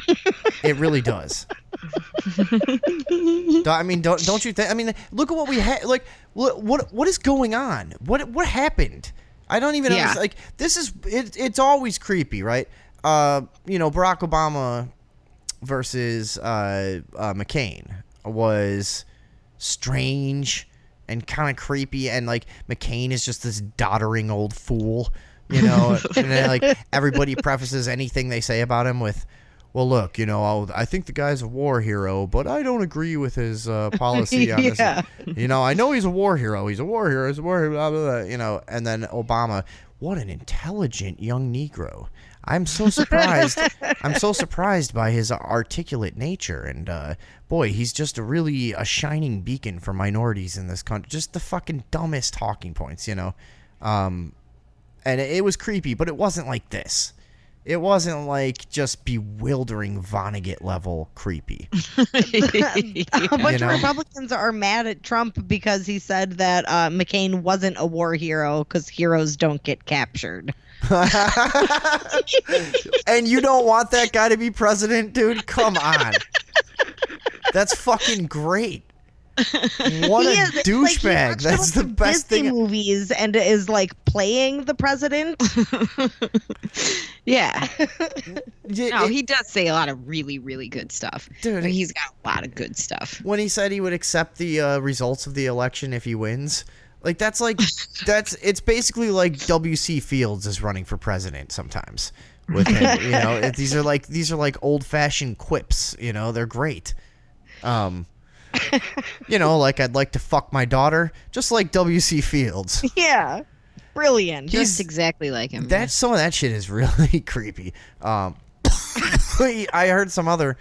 It really does. I mean, don't you think? I mean, look at what we had. Like, what is going on? What happened? I don't even understand. Like, this is it's always creepy, right? You know, Barack Obama versus McCain was strange and kind of creepy, and like McCain is just this doddering old fool, you know. And then like everybody prefaces anything they say about him with, well, look, you know, I think the guy's a war hero, but I don't agree with his policy on this. You know, I know he's a war hero. He's a war hero. He's a war hero, blah, blah, blah, you know. And then Obama, what an intelligent young Negro. I'm so surprised. I'm so surprised by his articulate nature. And, boy, he's just a shining beacon for minorities in this country. Just the fucking dumbest talking points, you know. And it was creepy, but it wasn't like this. It wasn't like just bewildering Vonnegut level creepy. A bunch of Republicans are mad at Trump because he said that McCain wasn't a war hero because heroes don't get captured. And you don't want that guy to be president, dude? Come on. That's fucking great. What a douchebag. Like, that's the best Disney thing. Movies and is like playing the president. Yeah. No, he does say a lot of really, really good stuff. Dude, I mean, he's got a lot of good stuff. When he said he would accept the results of the election if he wins, like it's basically like W.C. Fields is running for president sometimes with him. You know, these are like old-fashioned quips. You know, they're great. You know, like, I'd like to fuck my daughter, just like W.C. Fields. Yeah, brilliant. Just exactly like him. Some of that shit is really creepy. I heard some other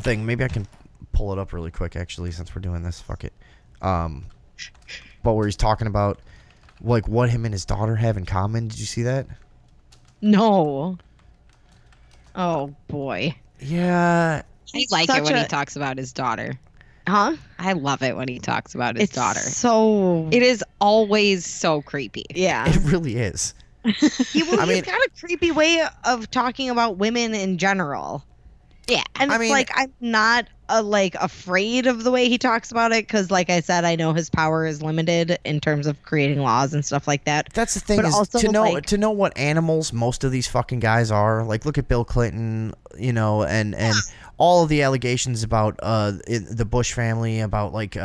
thing. Maybe I can pull it up really quick, actually, since we're doing this. Fuck it. But where he's talking about like what him and his daughter have in common. Did you see that? No. Oh boy. Yeah. I like it when he talks about his daughter. Huh? I love it when he talks about his daughter. So it is always so creepy. Yeah. It really is. He's got a creepy way of talking about women in general. Yeah. And it's like, I'm not afraid of the way he talks about it because, like I said, I know his power is limited in terms of creating laws and stuff like that. That's the thing, but is also, to know what animals most of these fucking guys are. Like, look at Bill Clinton, you know, and all of the allegations about the Bush family, about like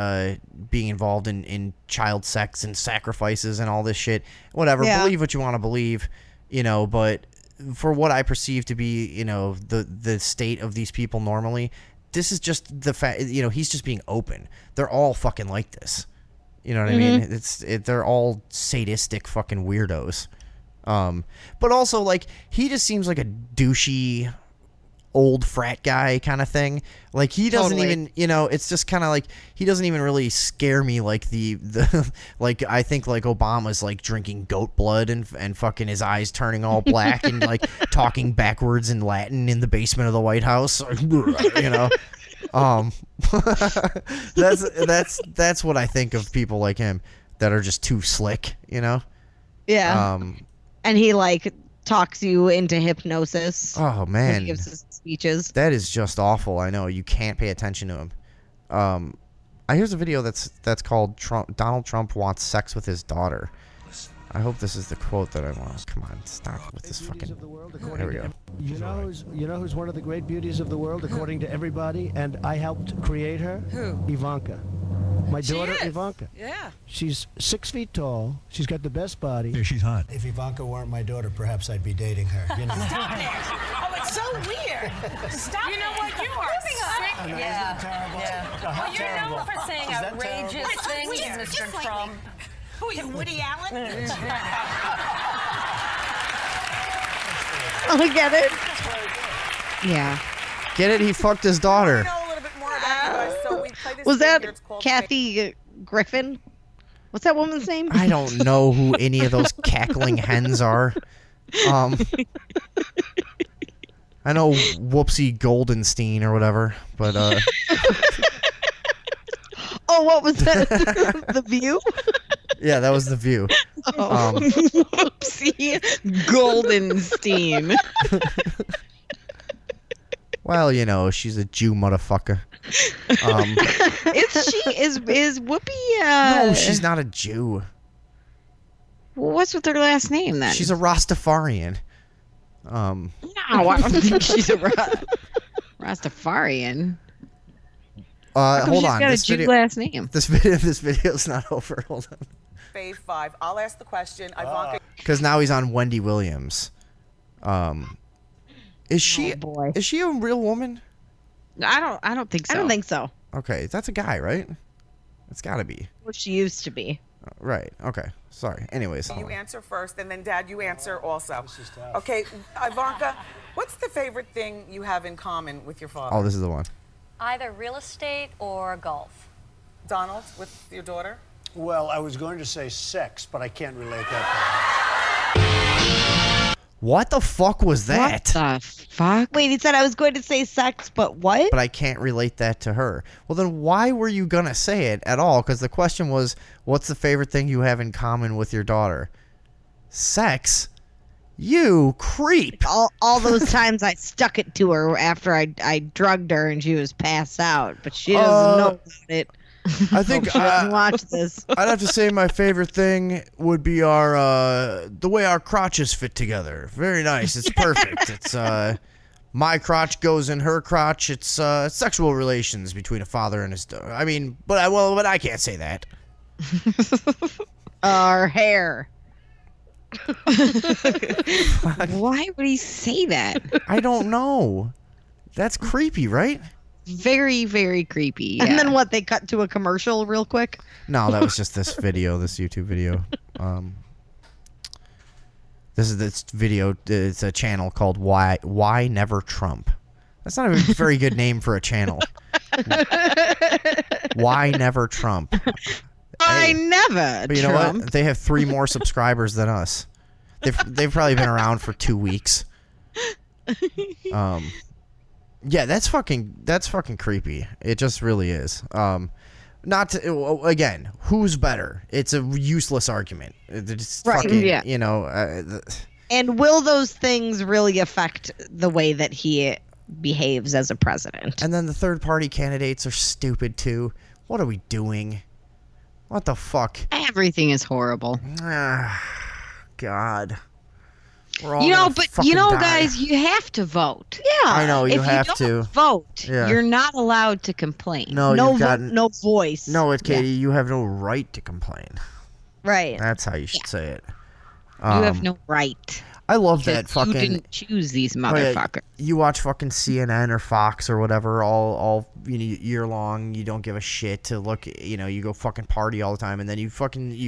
being involved in child sex and sacrifices and all this shit. Whatever, believe what you want to believe, you know, but for what I perceive to be, you know, the state of these people normally, this is just the fact, you know, he's just being open. They're all fucking like this. You know what I mean? They're all sadistic fucking weirdos. But also, like, he just seems like a douchey old frat guy kind of thing. Like, he doesn't even, you know, it's just kind of like, he doesn't even really scare me like the like, I think like Obama's like drinking goat blood and fucking his eyes turning all black and like talking backwards in Latin in the basement of the White House, you know. That's what I think of people like him that are just too slick, you know. Yeah. And he like talks you into hypnosis. Oh man, he gives his speeches. That is just awful. I know, you can't pay attention to him. Here's a video that's called Donald Trump wants sex with his daughter. I hope this is the quote that I want. Come on, stop with this fucking. There we go. You know who's one of the great beauties of the world, according to everybody, and I helped create her? Who? Ivanka. My daughter, Ivanka. Yeah. She's 6 feet tall. She's got the best body. Yeah, she's hot. If Ivanka weren't my daughter, perhaps I'd be dating her. You know. Stop it. Oh, it's so weird. Stop You know what? You are sick. I know, Yeah. isn't it terrible? Yeah. Well, you're known for saying Is that outrageous terrible? things, Mr. Trump. Who are you, Woody Allen? Oh, get it? Yeah. Get it? He fucked his daughter. know a little bit more about you guys, so we play this Was game that here. It's called Kathy Griffin? What's that woman's name? I don't know who any of those cackling hens are. I know Whoopsie Goldenstein or whatever, but Oh, what was that? The View? yeah, that was The View. Oopsie. Goldenstein. Well, you know, she's a Jew motherfucker. Is Whoopi? No, she's not a Jew. What's with her last name then? She's a Rastafarian. No, I don't think she's a Rastafarian. Hold she's on. got This a Jew video, last name. this video's not over. Hold on. Fave 5. I'll ask the question. Ivanka. Because now he's on Wendy Williams. Is she? Oh, boy. Is she a real woman? I don't think so. I don't think so. Okay, that's a guy, right? It's got to be. What she used to be. Right. Okay. Sorry. Anyways. You answer first, and then Dad, you answer also. This is tough. Okay, Ivanka, what's the favorite thing you have in common with your father? Oh, this is the one. Either real estate or golf. Donald, with your daughter? Well, I was going to say sex, but I can't relate that. What the fuck was that? What the fuck? Wait, he said I was going to say sex, but what? But I can't relate that to her. Well, then why were you going to say it at all? Because the question was, what's the favorite thing you have in common with your daughter? Sex? You creep. All those times I stuck it to her after I drugged her and she was passed out, but she doesn't know about it. I think She doesn't watch this. I'd have to say my favorite thing would be our the way our crotches fit together. Very nice. It's perfect. It's my crotch goes in her crotch. It's sexual relations between a father and his daughter. I mean, but I can't say that. Our hair. Why would he say that? I don't know. That's creepy, right? Very, very creepy. And yeah. then what? They cut to a commercial real quick. No, that was just this video, this YouTube video. This is this video. It's a channel called Why Never Trump. That's not a very good name for a channel. Why Never Trump? I Hey, never. but you know Trump. what? They have 3 more subscribers than us. They've probably been around for 2 weeks. Yeah, that's fucking creepy. It just really is. Not to, again, who's better? It's a useless argument. It's Right, fucking, yeah. you know. And will those things really affect the way that he behaves as a president? And then the third party candidates are stupid too. What are we doing? What the fuck? Everything is horrible. God. We're all You know, gonna but fucking you know, die. guys, you have to vote. Yeah. I know you if have you to. don't vote, Yeah. you're not allowed to complain. No, No you've vote, got no voice. no. It, Katie, you have no right to complain. Right. That's how you should say it. You have no right. I love that Because you fucking. didn't choose these Oh, yeah, motherfuckers. you watch fucking CNN or Fox or whatever all year long. You don't give a shit to look. You know, you go fucking party all the time, and then you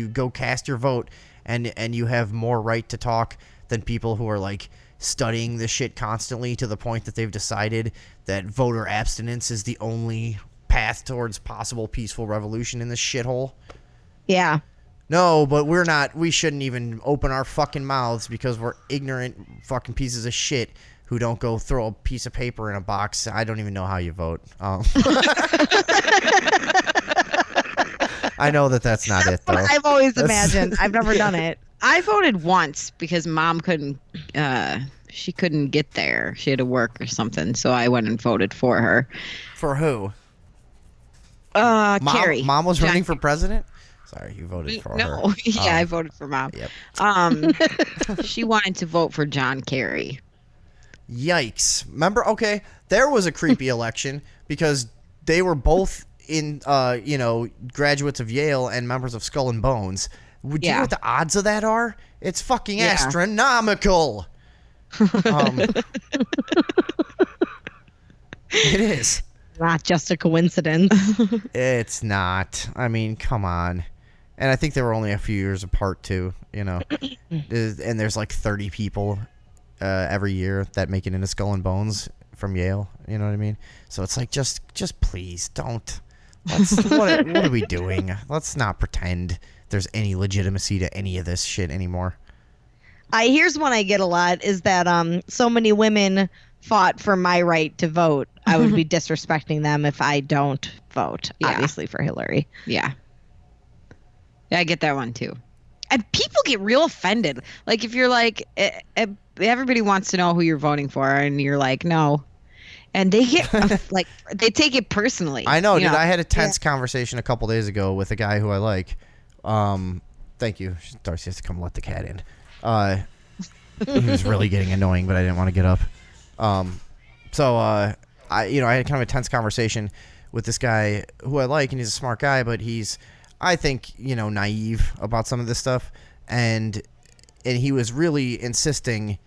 go cast your vote, and you have more right to talk than people who are like studying this shit constantly to the point that they've decided that voter abstinence is the only path towards possible peaceful revolution in this shithole. Yeah. No, but we're not. We shouldn't even open our fucking mouths because we're ignorant fucking pieces of shit who don't go throw a piece of paper in a box. I don't even know how you vote. I know that's not it, though. What I've always imagined. I've never done it. I voted once because Mom couldn't. She couldn't get there. She had to work or something, so I went and voted for her. For who? Carrie. Mom was running John- for president? Sorry, you voted for her. No, yeah, I voted for Mom. Yep. She wanted to vote for John Kerry. Yikes. Remember? Okay, there was a creepy election because they were both in graduates of Yale and members of Skull and Bones. Do you know what the odds of that are? It's fucking astronomical. It is. Not just a coincidence. It's not. I mean, come on. And I think they were only a few years apart too, and there's like 30 people every year that make it into Skull and Bones from Yale, you know what I mean? So it's like, just please don't. What are we doing? Let's not pretend there's any legitimacy to any of this shit anymore. Here's one I get a lot is that so many women fought for my right to vote. I would be disrespecting them if I don't vote, obviously, for Hillary. Yeah, I get that one too. And people get real offended. Like if you're like, everybody wants to know who you're voting for, and you're like, no. And they get like, they take it personally. I know, dude. I had a tense conversation a couple days ago with a guy who I like. Thank you. Darcy has to come let the cat in. He was really getting annoying, but I didn't want to get up. I had kind of a tense conversation with this guy who I like, and he's a smart guy, but he's, I think, naive about some of this stuff, and he was really insisting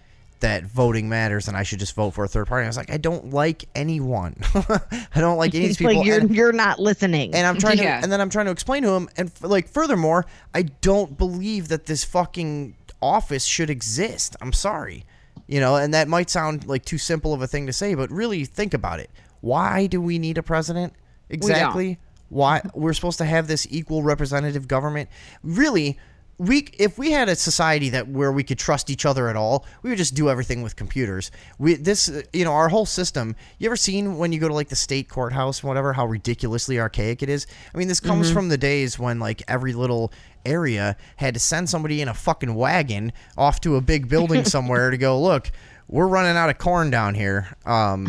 that voting matters and I should just vote for a third party. I was like, I don't like anyone. I don't like any of these people. Like you're not listening. And I'm trying to, and then I'm trying to explain to him, and furthermore, I don't believe that this fucking office should exist. I'm sorry. And that might sound like too simple of a thing to say, but really think about it. Why do we need a president? Exactly. Why we're supposed to have this equal representative government? Really, if we had a society where we could trust each other at all, we would just do everything with computers. Our whole system. You ever seen when you go to like the state courthouse, whatever, how ridiculously archaic it is? I mean, this comes from the days when like every little area had to send somebody in a fucking wagon off to a big building somewhere to go, look, we're running out of corn down here. Like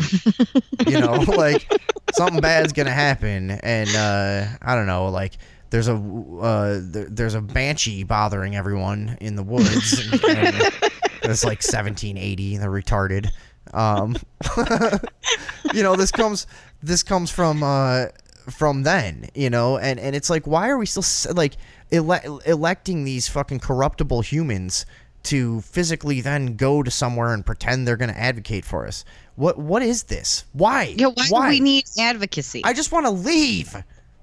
something bad's gonna happen, and I don't know, like. There's a banshee bothering everyone in the woods. and it's like 1780. They're retarded. This comes from then. And it's like, why are we still like electing these fucking corruptible humans to physically then go to somewhere and pretend they're going to advocate for us? What is this? Why? Yeah, why do we need advocacy? I just want to leave.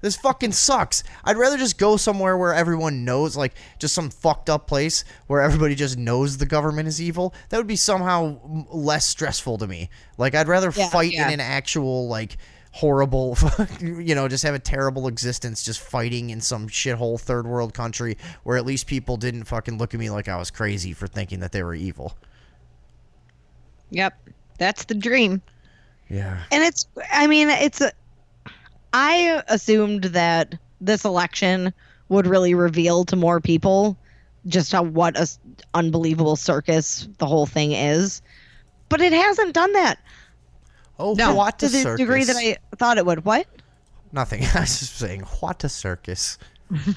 This fucking sucks. I'd rather just go somewhere where everyone knows, like just some fucked up place where everybody just knows the government is evil. That would be somehow less stressful to me. Like I'd rather fight in an actual like horrible, just have a terrible existence just fighting in some shithole third world country where at least people didn't fucking look at me like I was crazy for thinking that they were evil. Yep. That's the dream. Yeah. And I assumed that this election would really reveal to more people just what a unbelievable circus the whole thing is, but it hasn't done that. Oh, no, what to the circus? Degree that I thought it would. What? Nothing. I was just saying, what a circus. What,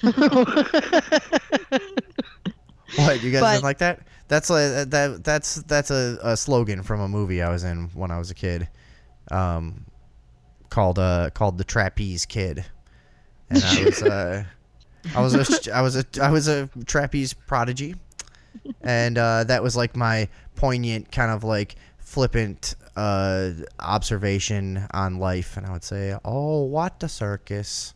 you guys didn't like that? That's a slogan from a movie I was in when I was a kid. Called The Trapeze Kid, and I was a trapeze prodigy, and that was like my poignant kind of like flippant observation on life, and I would say, "Oh, what a circus."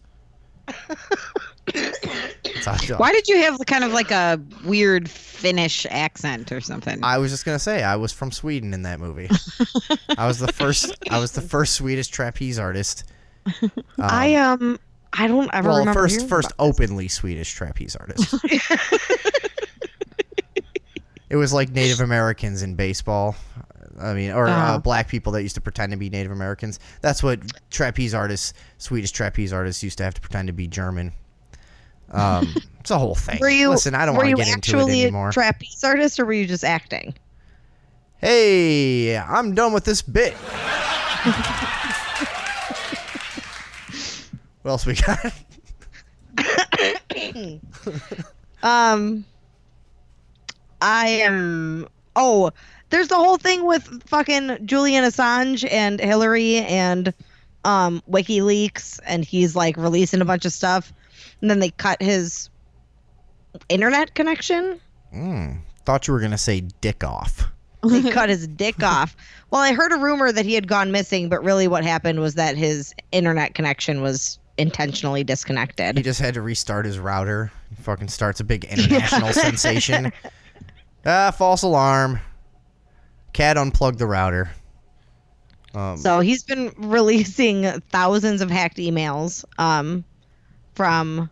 Why did you have kind of like a weird Finnish accent or something? I was just gonna say I was from Sweden in that movie. I was the first Swedish trapeze artist. I don't ever remember. First openly Swedish trapeze artist. It was like Native Americans in baseball. I mean, or black people that used to pretend to be Native Americans. That's what Swedish trapeze artists used to have to pretend to be German. It's a whole thing. Listen, I don't want to get into it anymore. Were you actually a trapeze artist, or were you just acting? Hey, I'm done with this bit. What else we got? I am. There's the whole thing with fucking Julian Assange and Hillary and WikiLeaks, and he's like releasing a bunch of stuff, and then they cut his internet connection. Thought you were gonna say dick off. They cut his dick off. Well, I heard a rumor that he had gone missing, but really what happened was that his internet connection was intentionally disconnected. He just had to restart his router. He fucking starts a big international sensation. False alarm. Cat unplugged the router. So he's been releasing thousands of hacked emails from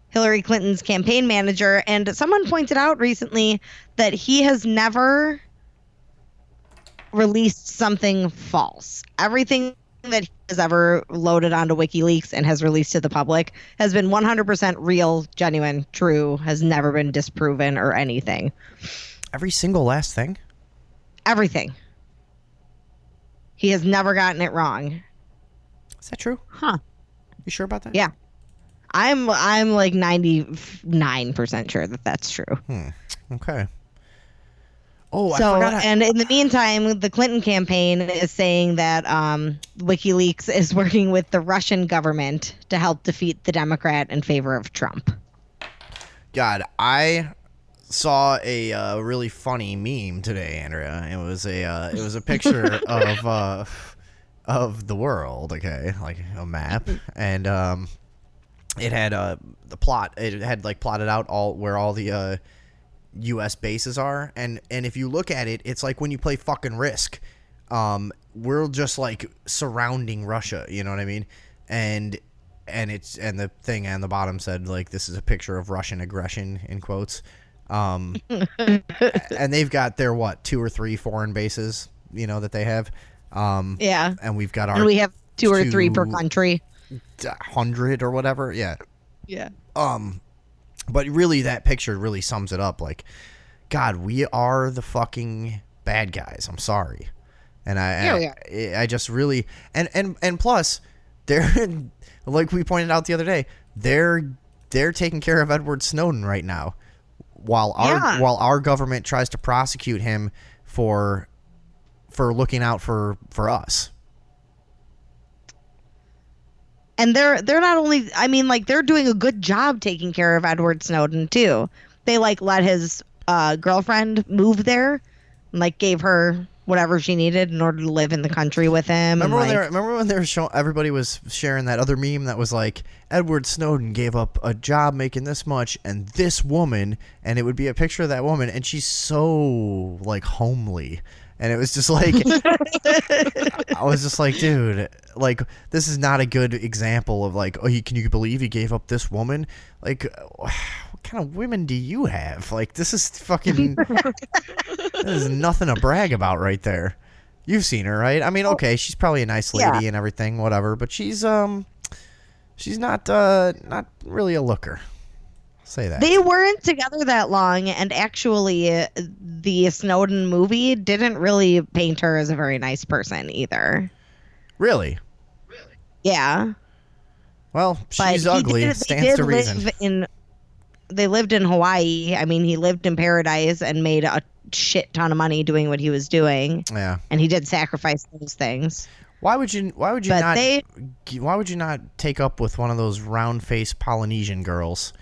Hillary Clinton's campaign manager. And someone pointed out recently that he has never released something false. Everything that he has ever loaded onto WikiLeaks and has released to the public has been 100% real, genuine, true, has never been disproven or anything. Every single last thing? Everything. He has never gotten it wrong. Is that true? Huh. You sure about that? Yeah. I'm like 99% sure that that's true. Okay. Oh, so, I forgot. And in the meantime, the Clinton campaign is saying that WikiLeaks is working with the Russian government to help defeat the Democrat in favor of Trump. God, I saw a really funny meme today, Andrea. It was a picture of the world, okay, like a map, and it had the plot. It had like plotted out where all the U.S. bases are, and if you look at it, it's like when you play fucking Risk. We're just like surrounding Russia, you know what I mean? And the thing on the bottom said like, this is a picture of Russian aggression in quotes. And they've got their 2 or 3 foreign bases, you know, that they have. Yeah. And we've got our. And we have 2 or 3 per country. 100 or whatever. Yeah. Yeah. But really, that picture really sums it up. Like, God, we are the fucking bad guys. I'm sorry, and I just really and plus, they're like we pointed out the other day. They're taking care of Edward Snowden right now, while our government tries to prosecute him for looking out for us. And they're not only, I mean, like, they're doing a good job taking care of Edward Snowden, too. They, like, let his girlfriend move there and, like, gave her whatever she needed in order to live in the country with him. Remember when they were showing, everybody was sharing that other meme that was like, Edward Snowden gave up a job making this much and this woman, and it would be a picture of that woman, and she's so, like, homely. And it was just like, I was just like, dude, like, this is not a good example of like, can you believe he gave up this woman? Like, what kind of women do you have? Like, this is fucking, this is nothing to brag about right there. You've seen her, right? I mean, okay, she's probably a nice lady and everything, whatever, but she's not really a looker. Say that. They weren't together that long, and actually the Snowden movie didn't really paint her as a very nice person either. Really? Yeah. Well, she's ugly. Stands to reason. They lived in Hawaii. I mean, he lived in paradise and made a shit ton of money doing what he was doing. Yeah. And he did sacrifice those things. Why would you not take up with one of those round-faced Polynesian girls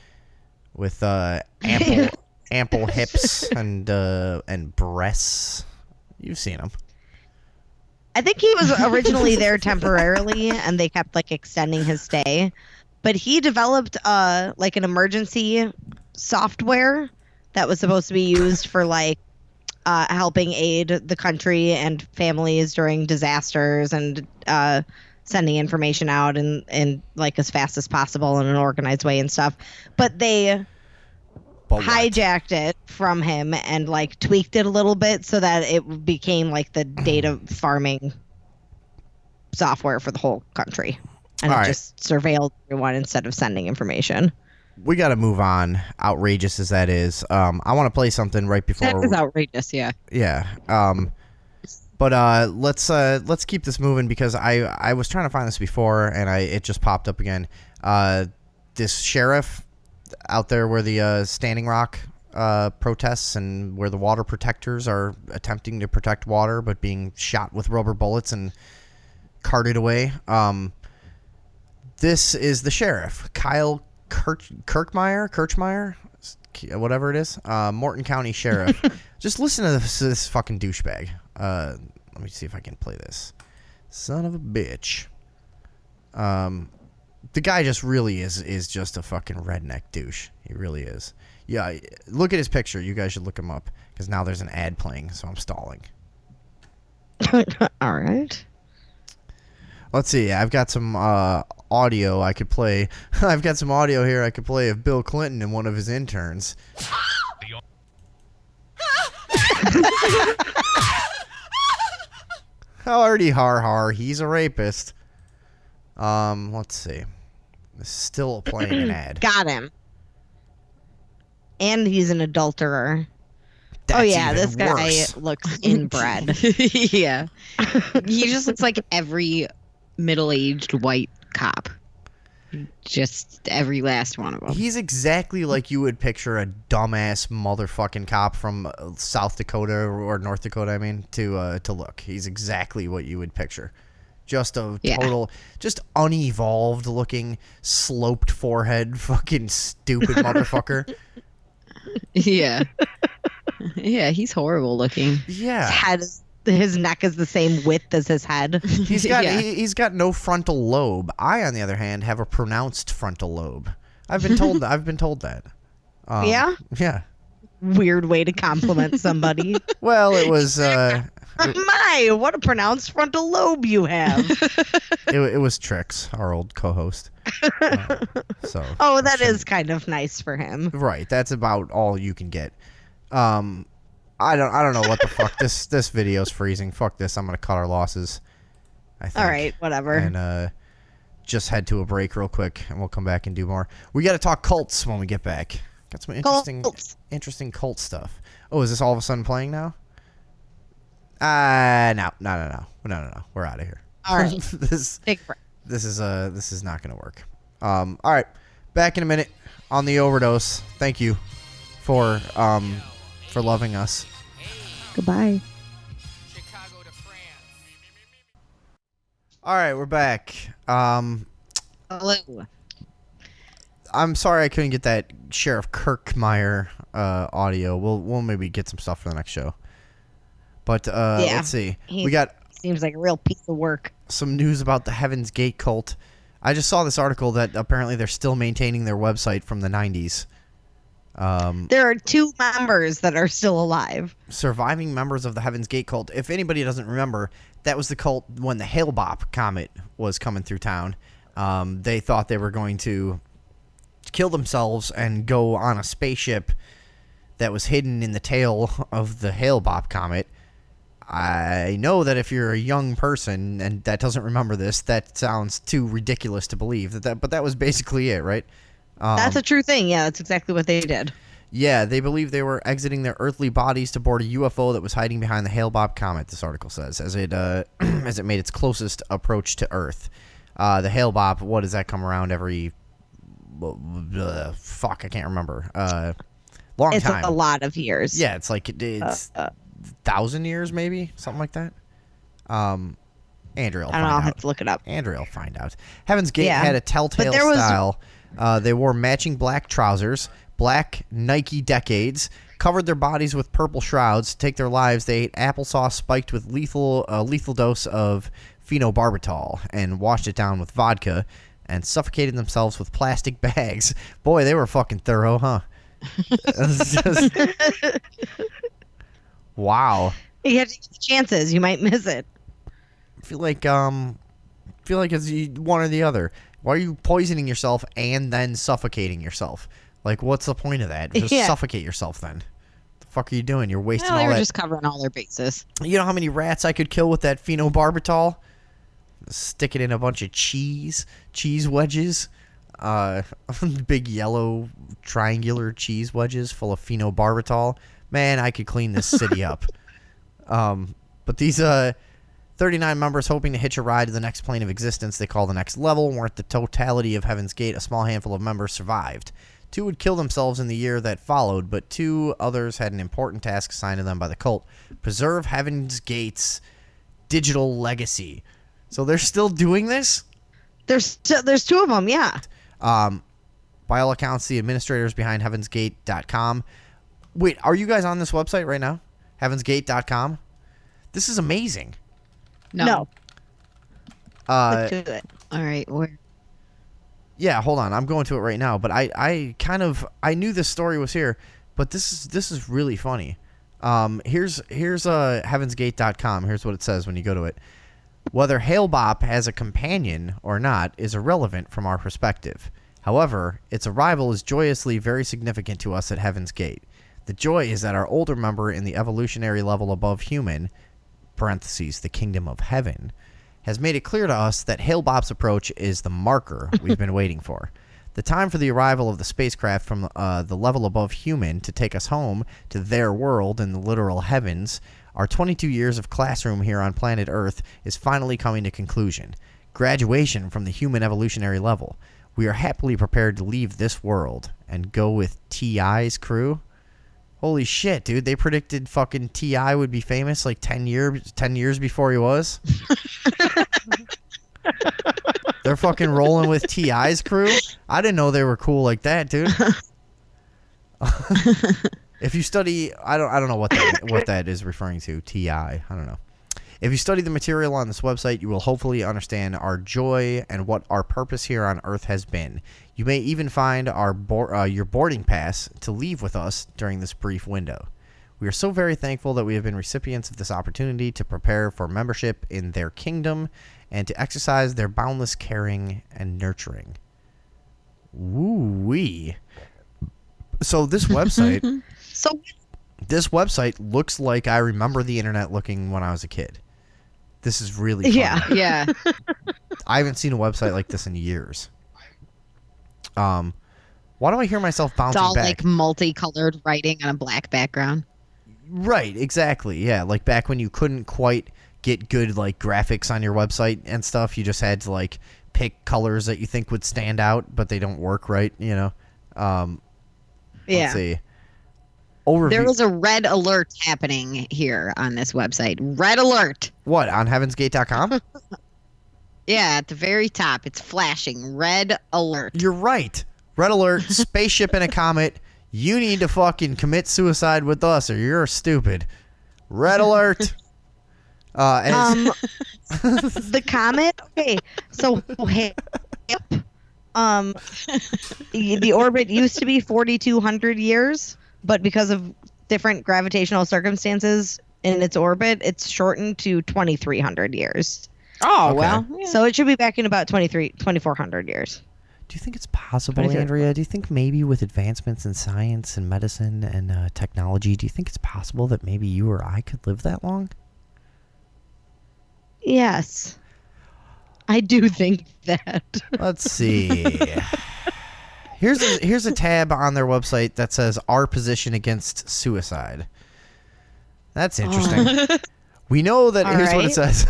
with ample hips and breasts? You've seen them. I think he was originally there temporarily, and they kept like extending his stay. But he developed like an emergency software that was supposed to be used for like helping aid the country and families during disasters and sending information out in like as fast as possible in an organized way and stuff. But they hijacked it from him and like tweaked it a little bit so that it became like the data farming software for the whole country. And it just surveilled everyone instead of sending information. We got to move on, outrageous as that is. I want to play something right before. That is outrageous, yeah. Yeah. But let's keep this moving because I was trying to find this before and it just popped up again. This sheriff out there where the Standing Rock protests and where the water protectors are attempting to protect water but being shot with rubber bullets and carted away. This is the sheriff, Kyle Kirchmeyer, whatever it is, Morton County Sheriff. Just listen to this fucking douchebag. Let me see if I can play this. Son of a bitch. The guy just really is just a fucking redneck douche. He really is. Yeah, look at his picture. You guys should look him up because now there's an ad playing, so I'm stalling. All right. Let's see. I've got some audio I could play. I've got some audio here I could play of Bill Clinton and one of his interns. Already har. He's a rapist. Let's see. This is still playing an ad. Got him. And he's an adulterer. That's this even guy worse. looks inbred. Yeah. He just looks like every middle-aged white cop. Just every last one of them. He's exactly like you would picture a dumbass motherfucking cop from South Dakota or North Dakota, to look. He's exactly what you would picture. Just a total, just unevolved looking, sloped forehead, fucking stupid motherfucker. Yeah. Yeah, he's horrible looking. Yeah. His neck is the same width as his head. He's got no frontal lobe. I, on the other hand, have a pronounced frontal lobe. I've been told that. Yeah? Yeah. Weird way to compliment somebody. Well, it was My, what a pronounced frontal lobe you have. it was Trix, our old co-host. That is kind of nice for him. Right, that's about all you can get. I don't know what the fuck. This video's freezing. Fuck this. I'm gonna cut our losses, I think. All right, whatever. And just head to a break real quick, and we'll come back and do more. We got to talk cults when we get back. Got some interesting cult stuff. Oh, is this all of a sudden playing now? No. We're out of here. All right. Take a break. This is not gonna work. All right, back in a minute on the Overdose. Thank you for loving us. Goodbye. All right, we're back. Hello. I'm sorry I couldn't get that Sheriff Kirchmeyer audio. We'll maybe get some stuff for the next show. But let's see. We got seems like a real piece of work. Some news about the Heaven's Gate cult. I just saw this article that apparently they're still maintaining their website from the 90s. There are 2 members that are still alive. Surviving members of the Heaven's Gate cult. If anybody doesn't remember, that was the cult when the Hale-Bopp comet was coming through town. They thought they were going to kill themselves and go on a spaceship that was hidden in the tail of the Hale-Bopp comet. I know that if you're a young person and that doesn't remember this, that sounds too ridiculous to believe. But that was basically it, right? That's a true thing. Yeah, that's exactly what they did. Yeah, they believe they were exiting their earthly bodies to board a UFO that was hiding behind the Hale-Bopp comet, this article says, as it made its closest approach to Earth. The Hale-Bopp, what does that come around every... fuck, I can't remember. Long time. It's a lot of years. Yeah, it's like... It's 1,000 years, maybe? Something like that? Andrew will find out. I'll have to look it up. Andrew will find out. Heaven's Gate had a telltale style. They wore matching black trousers, black Nike Decades, covered their bodies with purple shrouds. To take their lives, they ate applesauce spiked with lethal dose of phenobarbital and washed it down with vodka and suffocated themselves with plastic bags. Boy, they were fucking thorough, huh? Wow. You have to take chances. You might miss it. I feel like it's one or the other. Why are you poisoning yourself and then suffocating yourself? Like, what's the point of that? Just suffocate yourself then. The fuck are you doing? You're wasting all that. They were just covering all their bases. You know how many rats I could kill with that phenobarbital? Stick it in a bunch of cheese wedges. Big yellow triangular cheese wedges full of phenobarbital. Man, I could clean this city up. But these 39 members hoping to hitch a ride to the next plane of existence they call the next level weren't the totality of Heaven's Gate. A small handful of members survived. 2 would kill themselves in the year that followed, but 2 others had an important task assigned to them by the cult. Preserve Heaven's Gate's digital legacy. So they're still doing this? There's two of them, yeah. By all accounts, the administrators behind heavensgate.com. Wait, are you guys on this website right now? Heavensgate.com? This is amazing. No. Let's do it. All right. Where? Yeah, hold on. I'm going to it right now. But I knew this story was here, but this is really funny. Here's heavensgate.com. Here's what it says when you go to it. Whether Hale-Bopp has a companion or not is irrelevant from our perspective. However, its arrival is joyously very significant to us at Heaven's Gate. The joy is that our older member in the evolutionary level above human, parentheses, the kingdom of heaven, has made it clear to us that Hale-Bopp's approach is the marker we've been waiting for. The time for the arrival of the spacecraft from the level above human to take us home to their world in the literal heavens, our 22 years of classroom here on planet Earth, is finally coming to conclusion. Graduation from the human evolutionary level. We are happily prepared to leave this world and go with T.I.'s crew. Holy shit, dude. They predicted fucking T.I. would be famous like 10 years before he was. They're fucking rolling with T.I.'s crew. I didn't know they were cool like that, dude. If you study, I don't know what that is referring to. T.I. I don't know. If you study the material on this website, you will hopefully understand our joy and what our purpose here on Earth has been. You may even find your boarding pass to leave with us during this brief window. We are so very thankful that we have been recipients of this opportunity to prepare for membership in their kingdom and to exercise their boundless caring and nurturing. Woo-wee. So this website... This website looks like I remember the internet looking when I was a kid. This is really funny. Yeah. I haven't seen a website like this in years. Why do I hear myself bouncing It's all back? like multicolored writing on a black background. Right, exactly. Yeah, like back when you couldn't quite get good like graphics on your website and stuff, you just had to like pick colors that you think would stand out, but they don't work right, you know. Let's see. Overview. There was a red alert happening here on this website. Red alert. What, on heavensgate.com? Yeah, at the very top, it's flashing. Red alert. You're right. Red alert, spaceship in a comet. You need to fucking commit suicide with us or you're stupid. Red alert. The comet? Okay, so the orbit used to be 4,200 years, but because of different gravitational circumstances in its orbit, it's shortened to 2,300 years. Oh, okay. well. Yeah. So it should be back in about 2,400 years. Do you think it's possible, Andrea? Do you think maybe with advancements in science and medicine and technology, do you think it's possible that maybe you or I could live that long? Yes. I do think that. Let's see. Here's a tab on their website that says our position against suicide. That's interesting. We know that here's what it says.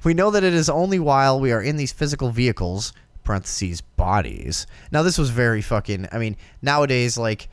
We know that it is only while we are in these physical vehicles, parentheses bodies. Now this was very fucking, I mean, nowadays like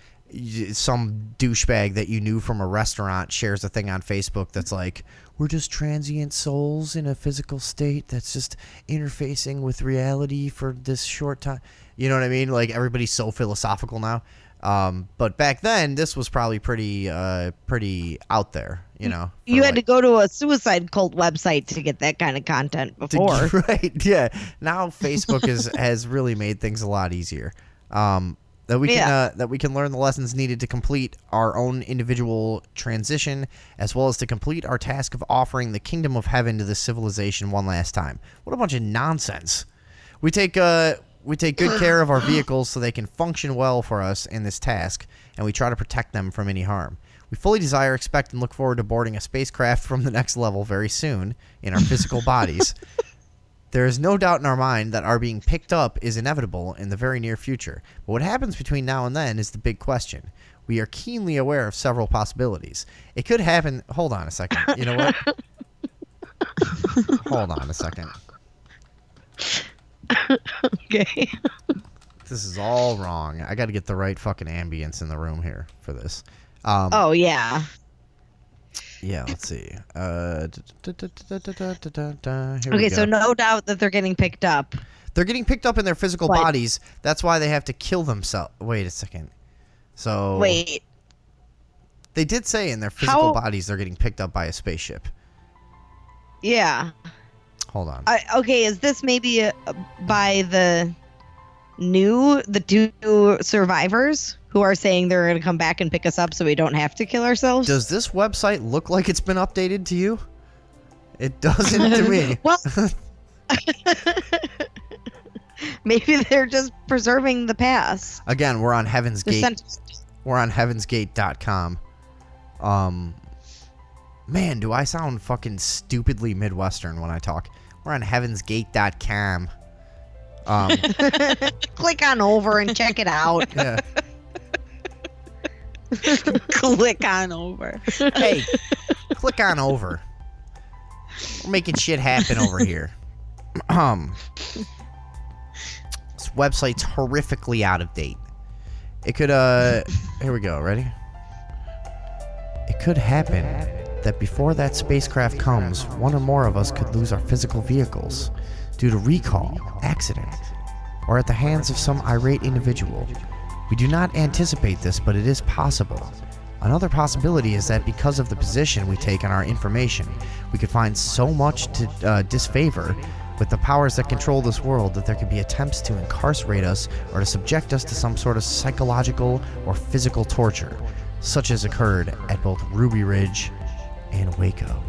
some douchebag that you knew from a restaurant shares a thing on Facebook that's like, we're just transient souls in a physical state that's just interfacing with reality for this short time. You know what I mean? Like everybody's so philosophical now. But back then, this was probably pretty out there. You know, you had to go to a suicide cult website to get that kind of content before. Right? Yeah. Now Facebook has really made things a lot easier. That we can learn the lessons needed to complete our own individual transition, as well as to complete our task of offering the kingdom of heaven to this civilization one last time. What a bunch of nonsense! We take good care of our vehicles so they can function well for us in this task, and we try to protect them from any harm. We fully desire, expect, and look forward to boarding a spacecraft from the next level very soon in our physical bodies. There is no doubt in our mind that our being picked up is inevitable in the very near future. But what happens between now and then is the big question. We are keenly aware of several possibilities. It could happen... Hold on a second. You know what? Hold on a second. Okay. This is all wrong. I got to get the right fucking ambience in the room here for this. Oh, yeah. Yeah, let's see. Here we Okay, go. so no doubt that they're getting picked up. They're getting picked up in their physical What? bodies. That's why they have to kill themselves. Wait a second. So Wait, they did say in their physical How- bodies they're getting picked up by a spaceship. yeah. Hold on. Okay, is this maybe by the two survivors who are saying they're going to come back and pick us up so we don't have to kill ourselves? Does this website look like it's been updated to you? It doesn't to me. Well, maybe they're just preserving the past. Again, we're on Heaven's The Gate. sent- We're on heavensgate.com. Man, do I sound fucking stupidly Midwestern when I talk. We're on heavensgate.com. Click on over and check it out. Yeah. Click on over. Hey, click on over. We're making shit happen over here. This website's horrifically out of date. It could, here we go, ready? It could happen that before that spacecraft comes, one or more of us could lose our physical vehicles due to recall, accident, or at the hands of some irate individual. We do not anticipate this, but it is possible. Another possibility is that because of the position we take on our information, we could find so much to disfavor with the powers that control this world that there could be attempts to incarcerate us or to subject us to some sort of psychological or physical torture, such as occurred at both Ruby Ridge and Waco.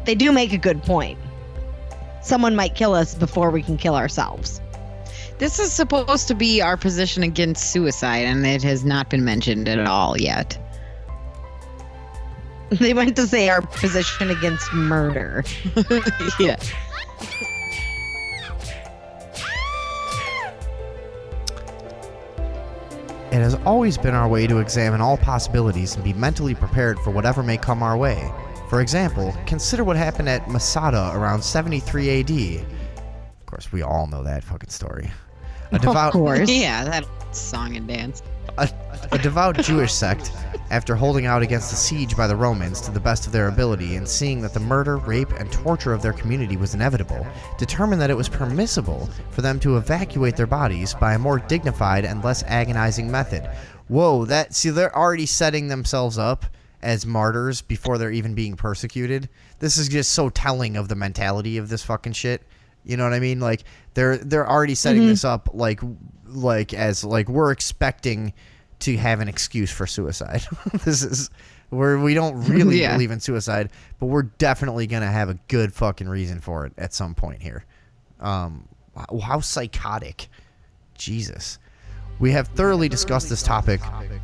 They do make a good point. Someone might kill us before we can kill ourselves. This is supposed to be our position against suicide, and it has not been mentioned at all yet. They meant to say our position against murder. Yeah. It has always been our way to examine all possibilities and be mentally prepared for whatever may come our way. For example, consider what happened at Masada around 73 AD. Of course, we all know that fucking story. A devout, Yeah, that song and dance. a devout Jewish sect, after holding out against the siege by the Romans to the best of their ability and seeing that the murder, rape, and torture of their community was inevitable, determined that it was permissible for them to evacuate their bodies by a more dignified and less agonizing method. Whoa, they're already setting themselves up as martyrs before they're even being persecuted. This is just so telling of the mentality of this fucking shit. You know what I mean? Like they're already setting this up like we're expecting to have an excuse for suicide. This is where we don't really believe in suicide, but we're definitely gonna have a good fucking reason for it at some point here. How psychotic. Jesus. We have thoroughly discussed this topic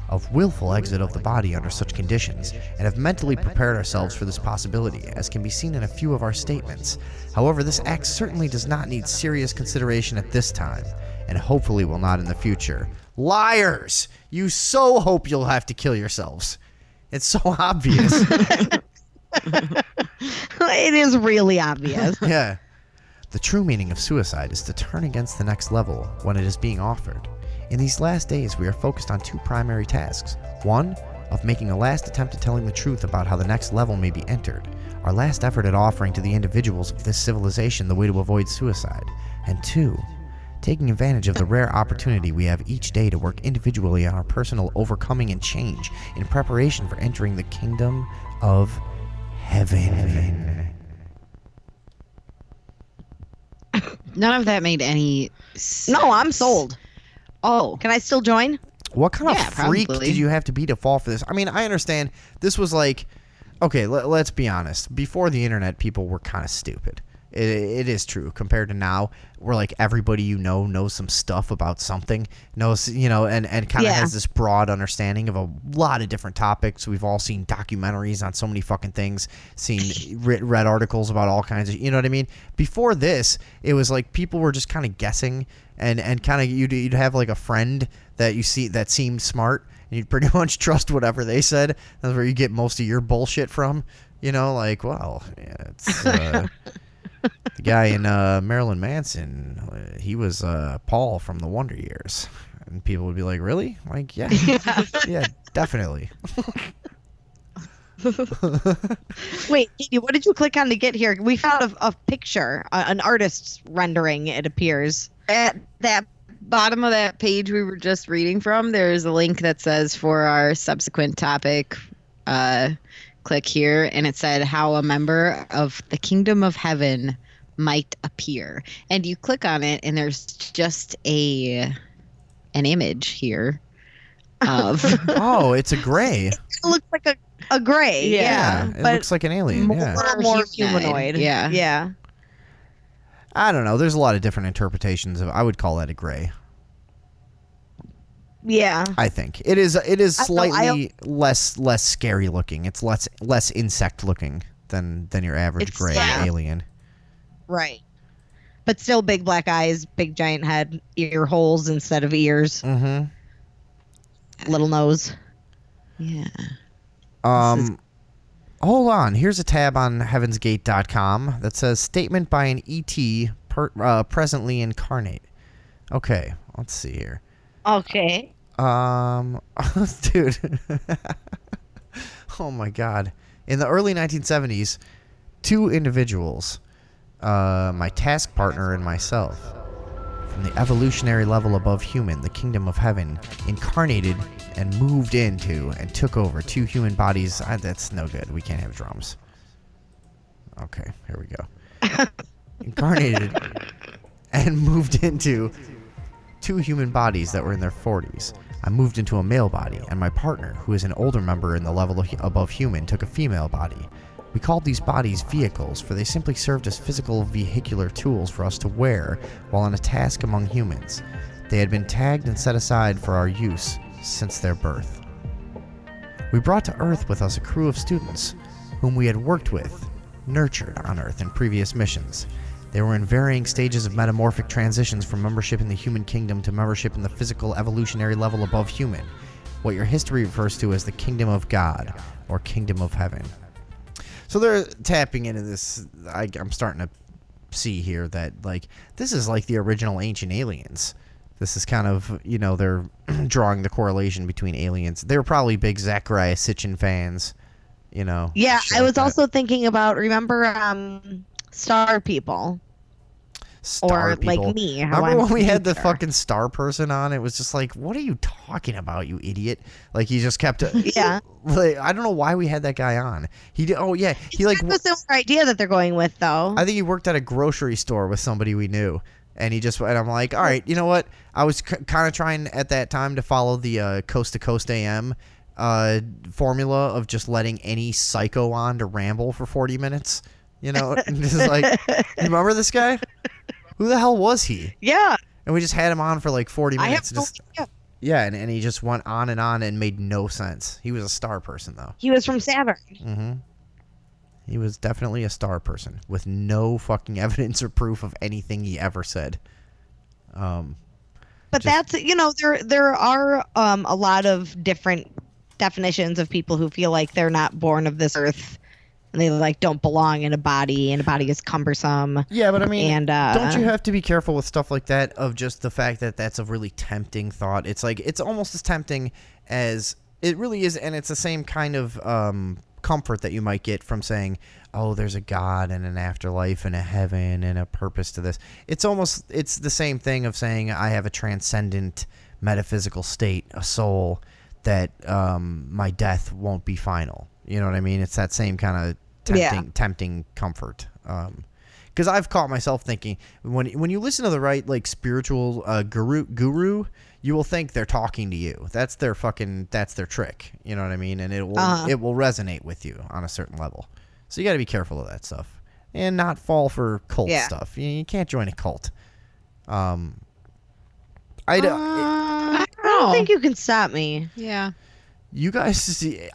of willful exit of the body under such conditions, and have mentally prepared ourselves for this possibility, as can be seen in a few of our statements. However, this act certainly does not need serious consideration at this time, and hopefully will not in the future. Liars! You so hope you'll have to kill yourselves. It's so obvious. It is really obvious. Yeah. The true meaning of suicide is to turn against the next level when it is being offered. In these last days, we are focused on two primary tasks. One, of making a last attempt at telling the truth about how the next level may be entered. Our last effort at offering to the individuals of this civilization the way to avoid suicide. And two, taking advantage of the rare opportunity we have each day to work individually on our personal overcoming and change in preparation for entering the kingdom of heaven. None of that made any No, I'm sold. Oh. Can I still join? What kind of Yeah, freak probably. did you have to be to fall for this? I mean, I understand this was like, okay, let's be honest. Before the internet, people were kind of stupid. It is true compared to now, where like everybody you know knows some stuff about something, knows, you know, and kind of has this broad understanding of a lot of different topics. We've all seen documentaries on so many fucking things, seen read articles about all kinds of, you know what I mean? Before this, it was like people were just kind of guessing, and kind of you'd have like a friend that you see that seemed smart, and you'd pretty much trust whatever they said. That's where you get most of your bullshit from, you know, like, well, yeah, it's the guy in Marilyn Manson, he was Paul from the Wonder Years. And people would be like, really? Like, yeah. Yeah, definitely. Wait, Cady, what did you click on to get here? We found a picture, an artist's rendering, it appears. At that bottom of that page we were just reading from, there's a link that says for our subsequent topic, click here, and it said how a member of the kingdom of heaven might appear. And you click on it, and there's just an image here of Oh, it's a gray. It looks like a gray, yeah. It but looks like an alien, yeah. a little more humanoid. Yeah. Yeah. I don't know. There's a lot of different interpretations of. I would call that a gray. Yeah. I think it is. It is slightly I less scary looking. It's less insect looking than your average It's- gray yeah. alien. Right. But still big black eyes, big giant head, ear holes instead of ears, Mm-hmm. little nose. yeah. Hold on. Here's a tab on heavensgate.com that says statement by an ET presently incarnate. Okay, let's see here. Okay. Dude. Oh my God. In the early 1970s, two individuals, my task partner and myself, from the evolutionary level above human, the kingdom of heaven, incarnated and moved into and took over two human bodies. That's no good. We can't have drums. Okay, here we go. Incarnated and moved into two human bodies that were in their 40s. I moved into a male body, and my partner, who is an older member in the level above human, took a female body. We called these bodies vehicles, for they simply served as physical vehicular tools for us to wear while on a task among humans. They had been tagged and set aside for our use since their birth. We brought to Earth with us a crew of students whom we had worked with, nurtured on Earth in previous missions. They were in varying stages of metamorphic transitions from membership in the human kingdom to membership in the physical evolutionary level above human, what your history refers to as the kingdom of God, or kingdom of heaven. So they're tapping into this. I'm starting to see here that, like, this is like the original Ancient Aliens. This is kind of, they're drawing the correlation between aliens. They were probably big Zachariah Sitchin fans, Yeah, shit I was like that. also thinking about, remember Star People? Star Or people. like me. How Remember I'm when we had the future. fucking star person on? It was just like, what are you talking about, you idiot? Like, he just kept. Yeah. Like, I don't know why we had that guy on. He did. Oh yeah, he like. That's the similar idea that they're going with, though. I think he worked at a grocery store with somebody we knew, and and I'm like, all right, you know what? I was kind of trying at that time to follow the Coast to Coast AM formula of just letting any psycho on to ramble for 40 minutes. This is like, you remember this guy? Who the hell was he? Yeah. And we just had him on for like 40 I minutes. have no idea. Yeah, and he just went on and made no sense. He was a star person, though. He was from Saturn. Mm-hmm. He was definitely a star person with no fucking evidence or proof of anything he ever said. But that's, there are a lot of different definitions of people who feel like they're not born of this earth. And they like don't belong in a body, and a body is cumbersome. Yeah, but I mean, and don't you have to be careful with stuff like that? Of just the fact that that's a really tempting thought. It's like it's almost as tempting as it really is, and it's the same kind of comfort that you might get from saying, "Oh, there's a God and an afterlife and a heaven and a purpose to this." It's the same thing of saying, "I have a transcendent metaphysical state, a soul that my death won't be final." You know what I mean? It's that same kind of tempting comfort. Because I've caught myself thinking when you listen to the right like spiritual guru, you will think they're talking to you. That's their trick. You know what I mean? And it will resonate with you on a certain level. So you got to be careful of that stuff and not fall for cult stuff. You can't join a cult. I don't think you can stop me. Yeah. You guys see,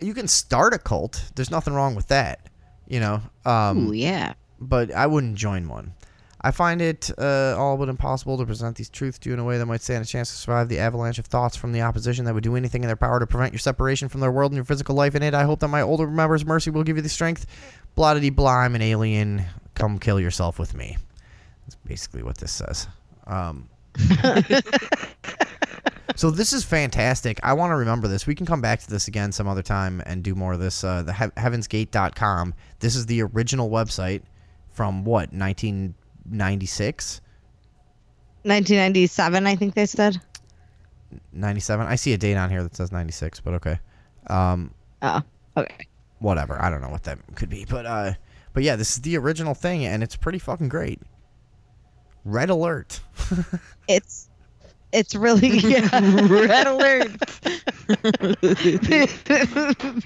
you can start a cult. There's nothing wrong with that, Ooh, yeah. But I wouldn't join one. I find it all but impossible to present these truths to you in a way that might stand a chance to survive the avalanche of thoughts from the opposition that would do anything in their power to prevent your separation from their world and your physical life in it. I hope that my older members' mercy will give you the strength. Blah-de-dee-blah, I'm an alien. Come kill yourself with me. That's basically what this says. So this is fantastic. I want to remember this. We can come back to this again some other time and do more of this. The heavensgate.com. This is the original website from what, 1996? 1997, I think they said. 97. I see a date on here that says 96, but okay. Oh, okay. Whatever. I don't know what that could be, but yeah, this is the original thing, and it's pretty fucking great. Red alert. It's really red alert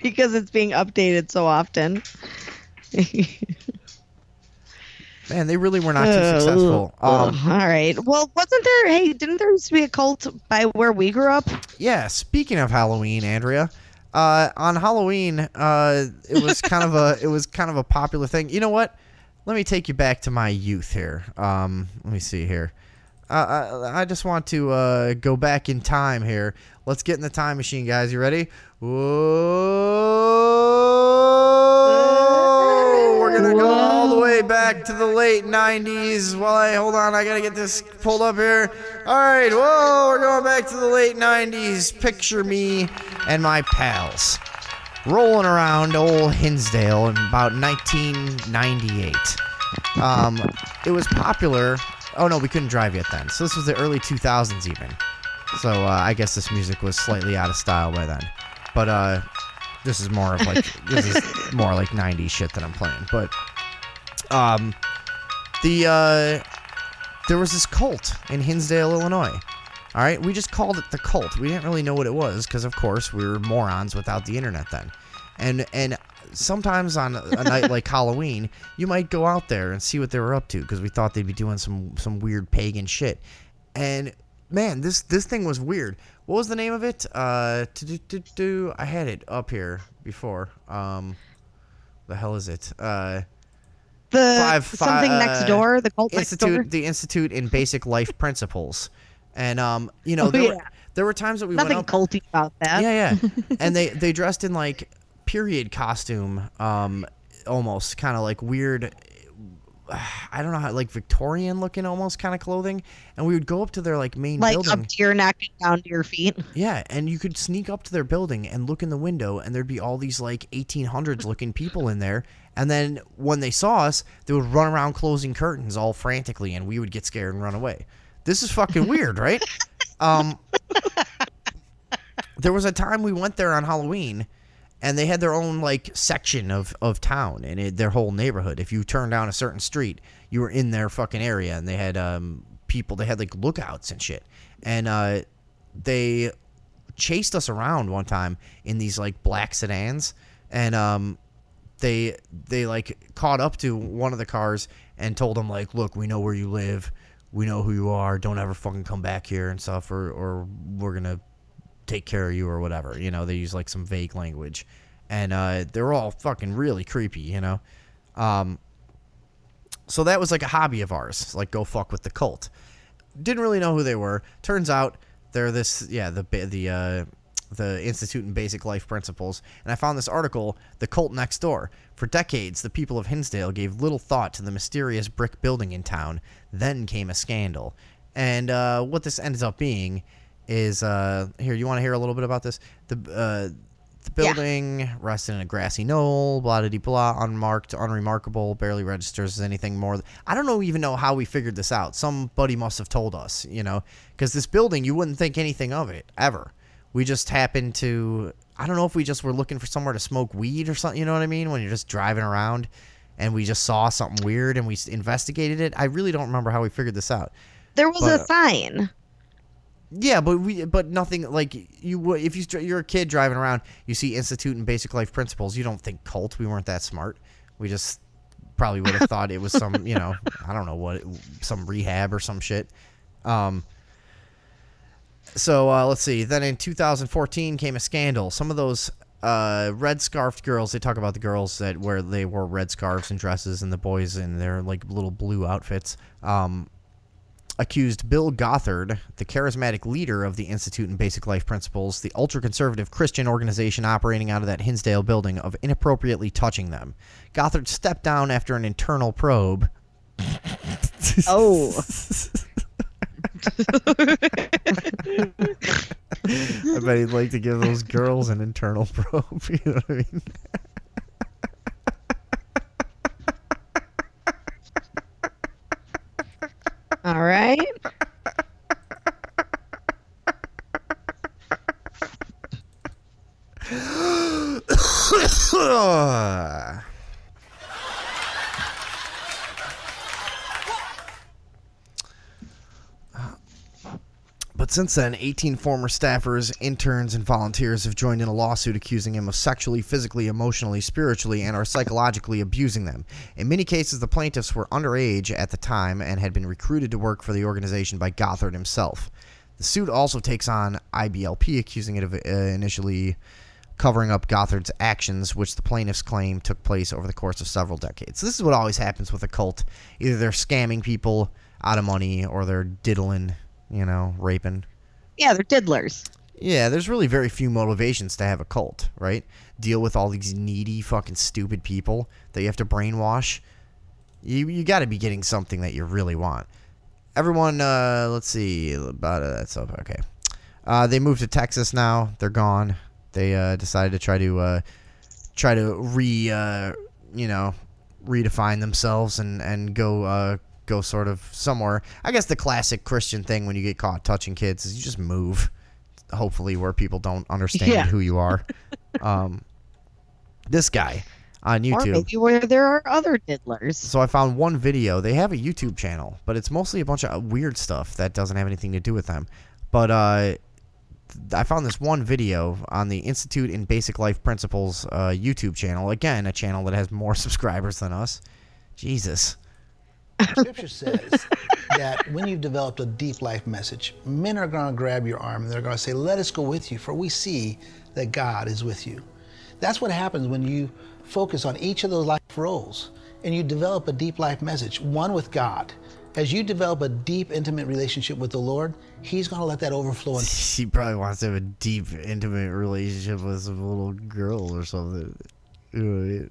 because it's being updated so often. Man, they really were not too successful. All right. Well, didn't there used to be a cult by where we grew up? Yeah, speaking of Halloween, Andrea, on Halloween, it was kind of a popular thing. You know what? Let me take you back to my youth here. Let me see here. I just want to go back in time here. Let's get in the time machine, guys. You ready? Whoa! We're gonna go all the way back to the late 90s. Hold on, I gotta get this pulled up here. All right, whoa, we're going back to the late 90s. Picture me and my pals rolling around old Hinsdale in about 1998. It was popular. Oh no, we couldn't drive yet then. So this was the early 2000s even. So I guess this music was slightly out of style by then. But this is more like 90s shit that I'm playing. But there was this cult in Hinsdale, Illinois. All right, we just called it the cult. We didn't really know what it was because, of course, we were morons without the internet then. And sometimes on a night like Halloween, you might go out there and see what they were up to because we thought they'd be doing some weird pagan shit. And man, this thing was weird. What was the name of it? I had it up here before. The hell is it? Something next door. The cult next door. The Institute in Basic Life Principles. And there were times that we nothing went up, culty about that. Yeah. And they dressed in like period costume, almost kind of like weird. I don't know how, like Victorian looking almost kind of clothing, and we would go up to their like main building, up to your neck and down to your feet. Yeah, and you could sneak up to their building and look in the window, and there'd be all these like 1800s looking people in there. And then when they saw us, they would run around closing curtains all frantically, and we would get scared and run away. This is fucking weird, right? There was a time we went there on Halloween, and they had their own like section of town and their whole neighborhood. If you turned down a certain street, you were in their fucking area, and they had people. They had like lookouts and shit, and they chased us around one time in these like black sedans, and they like caught up to one of the cars and told them like, look, we know where you live, we know who you are, don't ever fucking come back here and stuff, or we're gonna take care of you or whatever. You know, they use like some vague language, and they were all fucking really creepy, you know. So that was like a hobby of ours, like go fuck with the cult. Didn't really know who they were. Turns out they're the Institute in Basic Life Principles, and I found this article, The Cult Next Door. For decades, the people of Hinsdale gave little thought to the mysterious brick building in town. Then came a scandal. And what this ends up being is, here, you want to hear a little bit about this? The building rested in a grassy knoll, blah-de-dee-blah, unmarked, unremarkable, barely registers as anything more. I don't even know how we figured this out. Somebody must have told us, you know, because this building, you wouldn't think anything of it, ever. We just happened to, I don't know if we just were looking for somewhere to smoke weed or something, you know what I mean? When you're just driving around and we just saw something weird and we investigated it. I really don't remember how we figured this out. There was a sign. Yeah, but nothing like if you're a kid driving around, you see Institute in Basic Life Principles, you don't think cult. We weren't that smart. We just probably would have thought it was some, you know, I don't know what, some rehab or some shit. So let's see. Then in 2014 came a scandal. Some of those red scarfed girls, they talk about the girls they wore red scarves and dresses, and the boys in their like little blue outfits. Accused Bill Gothard, the charismatic leader of the Institute in Basic Life Principles, the ultra-conservative Christian organization operating out of that Hinsdale building, of inappropriately touching them. Gothard stepped down after an internal probe. Oh. I bet he'd like to give those girls an internal probe. You know what I mean? All right. But since then, 18 former staffers, interns, and volunteers have joined in a lawsuit accusing him of sexually, physically, emotionally, spiritually, and or psychologically abusing them. In many cases, the plaintiffs were underage at the time and had been recruited to work for the organization by Gothard himself. The suit also takes on IBLP, accusing it of initially covering up Gothard's actions, which the plaintiffs claim took place over the course of several decades. So this is what always happens with a cult. Either they're scamming people out of money or they're diddling, raping. Yeah, they're diddlers. Yeah, there's really very few motivations to have a cult, right? Deal with all these needy, fucking stupid people that you have to brainwash. You got to be getting something that you really want. Everyone, let's see about that's up. Okay, they moved to Texas now. They're gone. They decided to try to redefine themselves and go sort of somewhere. I guess the classic Christian thing when you get caught touching kids is you just move, hopefully where people don't understand who you are. This guy on YouTube. Or maybe where there are other diddlers. So I found one video. They have a YouTube channel, but it's mostly a bunch of weird stuff that doesn't have anything to do with them. But I found this one video on the Institute in Basic Life Principles YouTube channel. Again, a channel that has more subscribers than us. Jesus. Scripture says that when you've developed a deep life message, men are going to grab your arm and they're going to say, let us go with you, for we see that God is with you. That's what happens when you focus on each of those life roles and you develop a deep life message, one with God. As you develop a deep, intimate relationship with the Lord, He's going to let that overflow. He probably wants to have a deep, intimate relationship with some little girl or something. To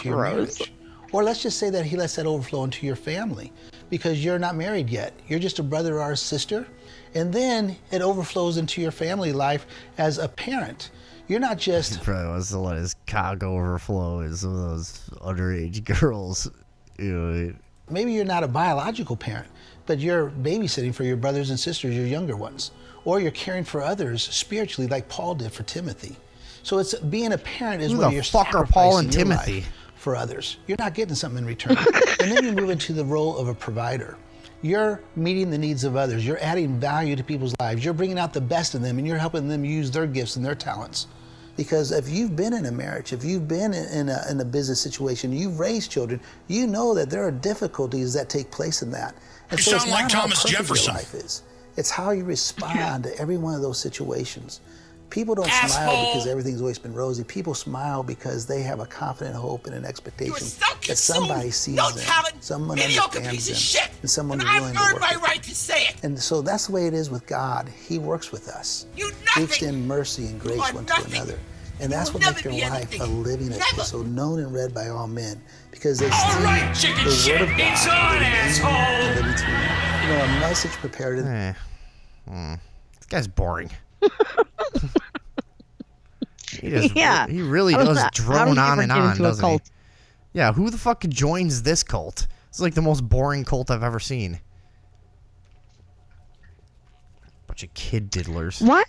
your marriage. Or let's just say that He lets that overflow into your family because you're not married yet. You're just a brother or a sister. And then it overflows into your family life as a parent. You're not just... He probably wants to let his cock overflow in some of those underage girls. Maybe you're not a biological parent, but you're babysitting for your brothers and sisters, your younger ones. Or you're caring for others spiritually like Paul did for Timothy. So it's being a parent is where you're sacrificing Paul and your Timothy life for others. You're not getting something in return. And then you move into the role of a provider. You're meeting the needs of others. You're adding value to people's lives. You're bringing out the best in them, and you're helping them use their gifts and their talents. Because if you've been in a marriage, if you've been in a business situation, you've raised children, you know that there are difficulties that take place in that. And so it's not how perfect your life is. It's how you respond to every one of those situations. People don't smile because everything's always been rosy. People smile because they have a confident hope and an expectation that somebody sees them, someone understands them, and someone is willing to work with them. Right to say it. And so that's the way it is with God. He works with us. We extend mercy and grace one to another. And that's what makes your life a living epistle, known and read by all men, because they see the Word of God living through you. A message prepared in. This guy's boring. He really does drone on and on, doesn't he? Yeah, who the fuck joins this cult? It's like the most boring cult I've ever seen. Bunch of kid diddlers. Why?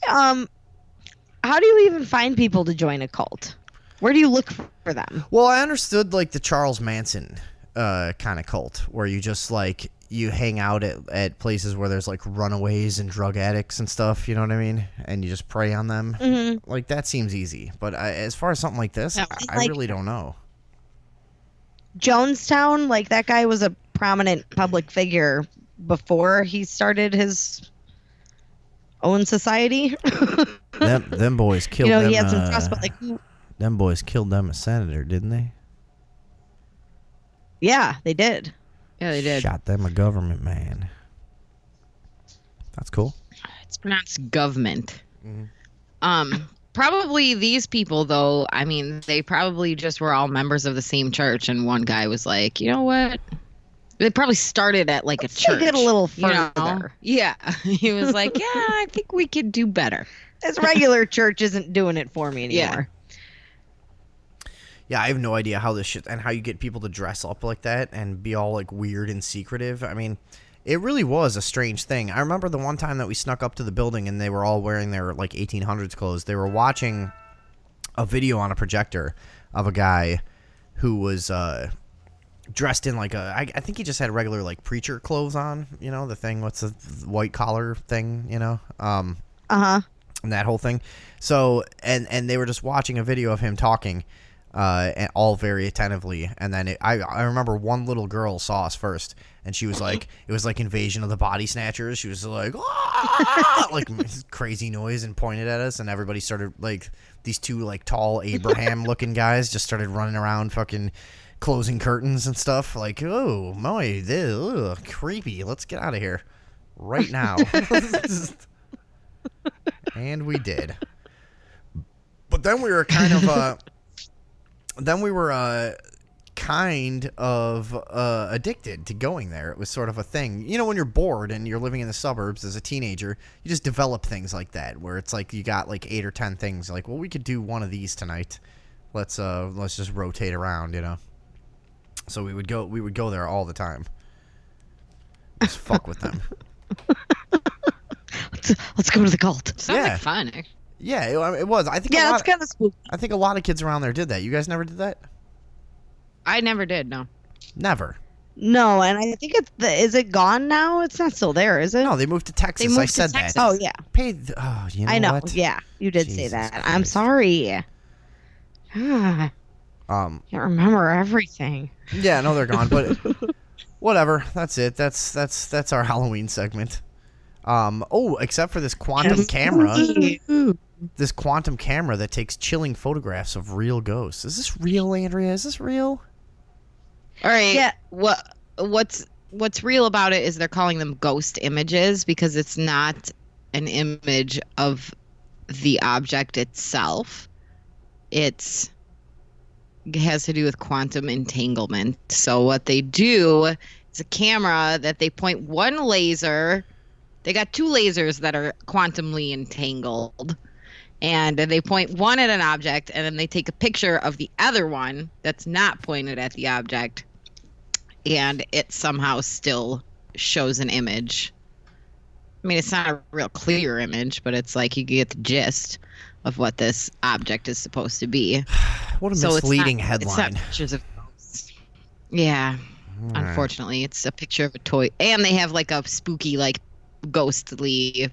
How do you even find people to join a cult? Where do you look for them? Well, I understood like the Charles Manson kind of cult, where you just like you hang out at places where there's like runaways and drug addicts and stuff, you know what I mean? And you just prey on them. Mm-hmm. Like that seems easy. But as far as something like this, I really don't know. Jonestown, like that guy was a prominent public figure before he started his own society. them boys killed them. He had some trust, but like them boys killed them a senator, didn't they? Yeah, they did. Yeah, they did. Shot them a government man. That's cool. It's pronounced government. Mm-hmm. Probably these people, though, I mean, they probably just were all members of the same church, and one guy was like, you know what? They probably started at like a church. Take it a little you know? further. Yeah. He was like, yeah, I think we could do better. This regular church isn't doing it for me anymore. Yeah, I have no idea how this shit and how you get people to dress up like that and be all like weird and secretive. I mean, it really was a strange thing. I remember the one time that we snuck up to the building and they were all wearing their like 1800s clothes. They were watching a video on a projector of a guy who was dressed in like I think he just had regular like preacher clothes on, you know, the thing, what's the white collar thing, you know? Uh-huh. And that whole thing. So, and they were just watching a video of him talking and all very attentively. And then I remember one little girl saw us first and she was like, it was like Invasion of the Body Snatchers. She was like, ah! Like crazy noise and pointed at us and everybody started like these two like tall Abraham looking guys just started running around fucking closing curtains and stuff like, oh my, this creepy, let's get out of here right now. And we did, but then we were kind of addicted to going there. It was sort of a thing, you know, when you're bored and you're living in the suburbs as a teenager, you just develop things like that where it's like you got like 8 or 10 things like, well, we could do one of these tonight, let's just rotate around, you know. So we would go there all the time. Just fuck with them. Let's go to the cult. Sounds like fun. Yeah, it was. I think. Yeah, it's kind of spooky. I think a lot of kids around there did that. You guys never did that? I never did. No. Never. No, and I think is it gone now? It's not still there, is it? No, they moved to Texas. They moved I said to Texas. that. Oh yeah. You know I know. what? Yeah, you did say Jesus that. Christ. I'm sorry. Can't remember everything. Yeah, no, they're gone. But whatever. That's it. That's our Halloween segment. Except for this quantum camera. This quantum camera that takes chilling photographs of real ghosts. Is this real, Andrea? Is this real? All right. Yeah. What's real about it is they're calling them ghost images because it's not an image of the object itself. It has to do with quantum entanglement. So what they do is a camera that they point one laser. They got 2 lasers that are quantumly entangled. And they point one at an object, and then they take a picture of the other one that's not pointed at the object, and it somehow still shows an image. I mean, it's not a real clear image, but it's like you get the gist of what this object is supposed to be. What a misleading headline. It's not pictures of ghosts. Yeah, unfortunately, it's a picture of a toy, and they have like a spooky, like ghostly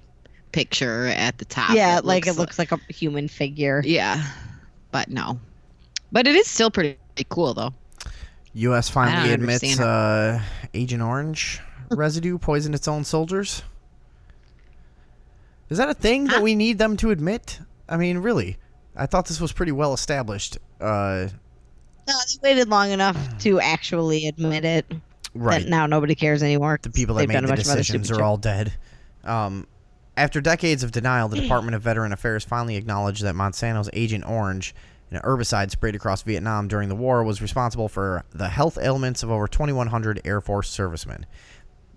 picture at the top. Yeah, like it looks like a human figure. Yeah, but no. But it is still pretty cool, though. U.S. finally admits Agent Orange residue poisoned its own soldiers. Is that a thing that we need them to admit? I mean, really? I thought this was pretty well established. No, they waited long enough to actually admit it. Right. That now nobody cares anymore. The people that made the decisions are all dead. After decades of denial, the Department of Veteran Affairs finally acknowledged that Monsanto's Agent Orange, an herbicide sprayed across Vietnam during the war, was responsible for the health ailments of over 2,100 Air Force servicemen.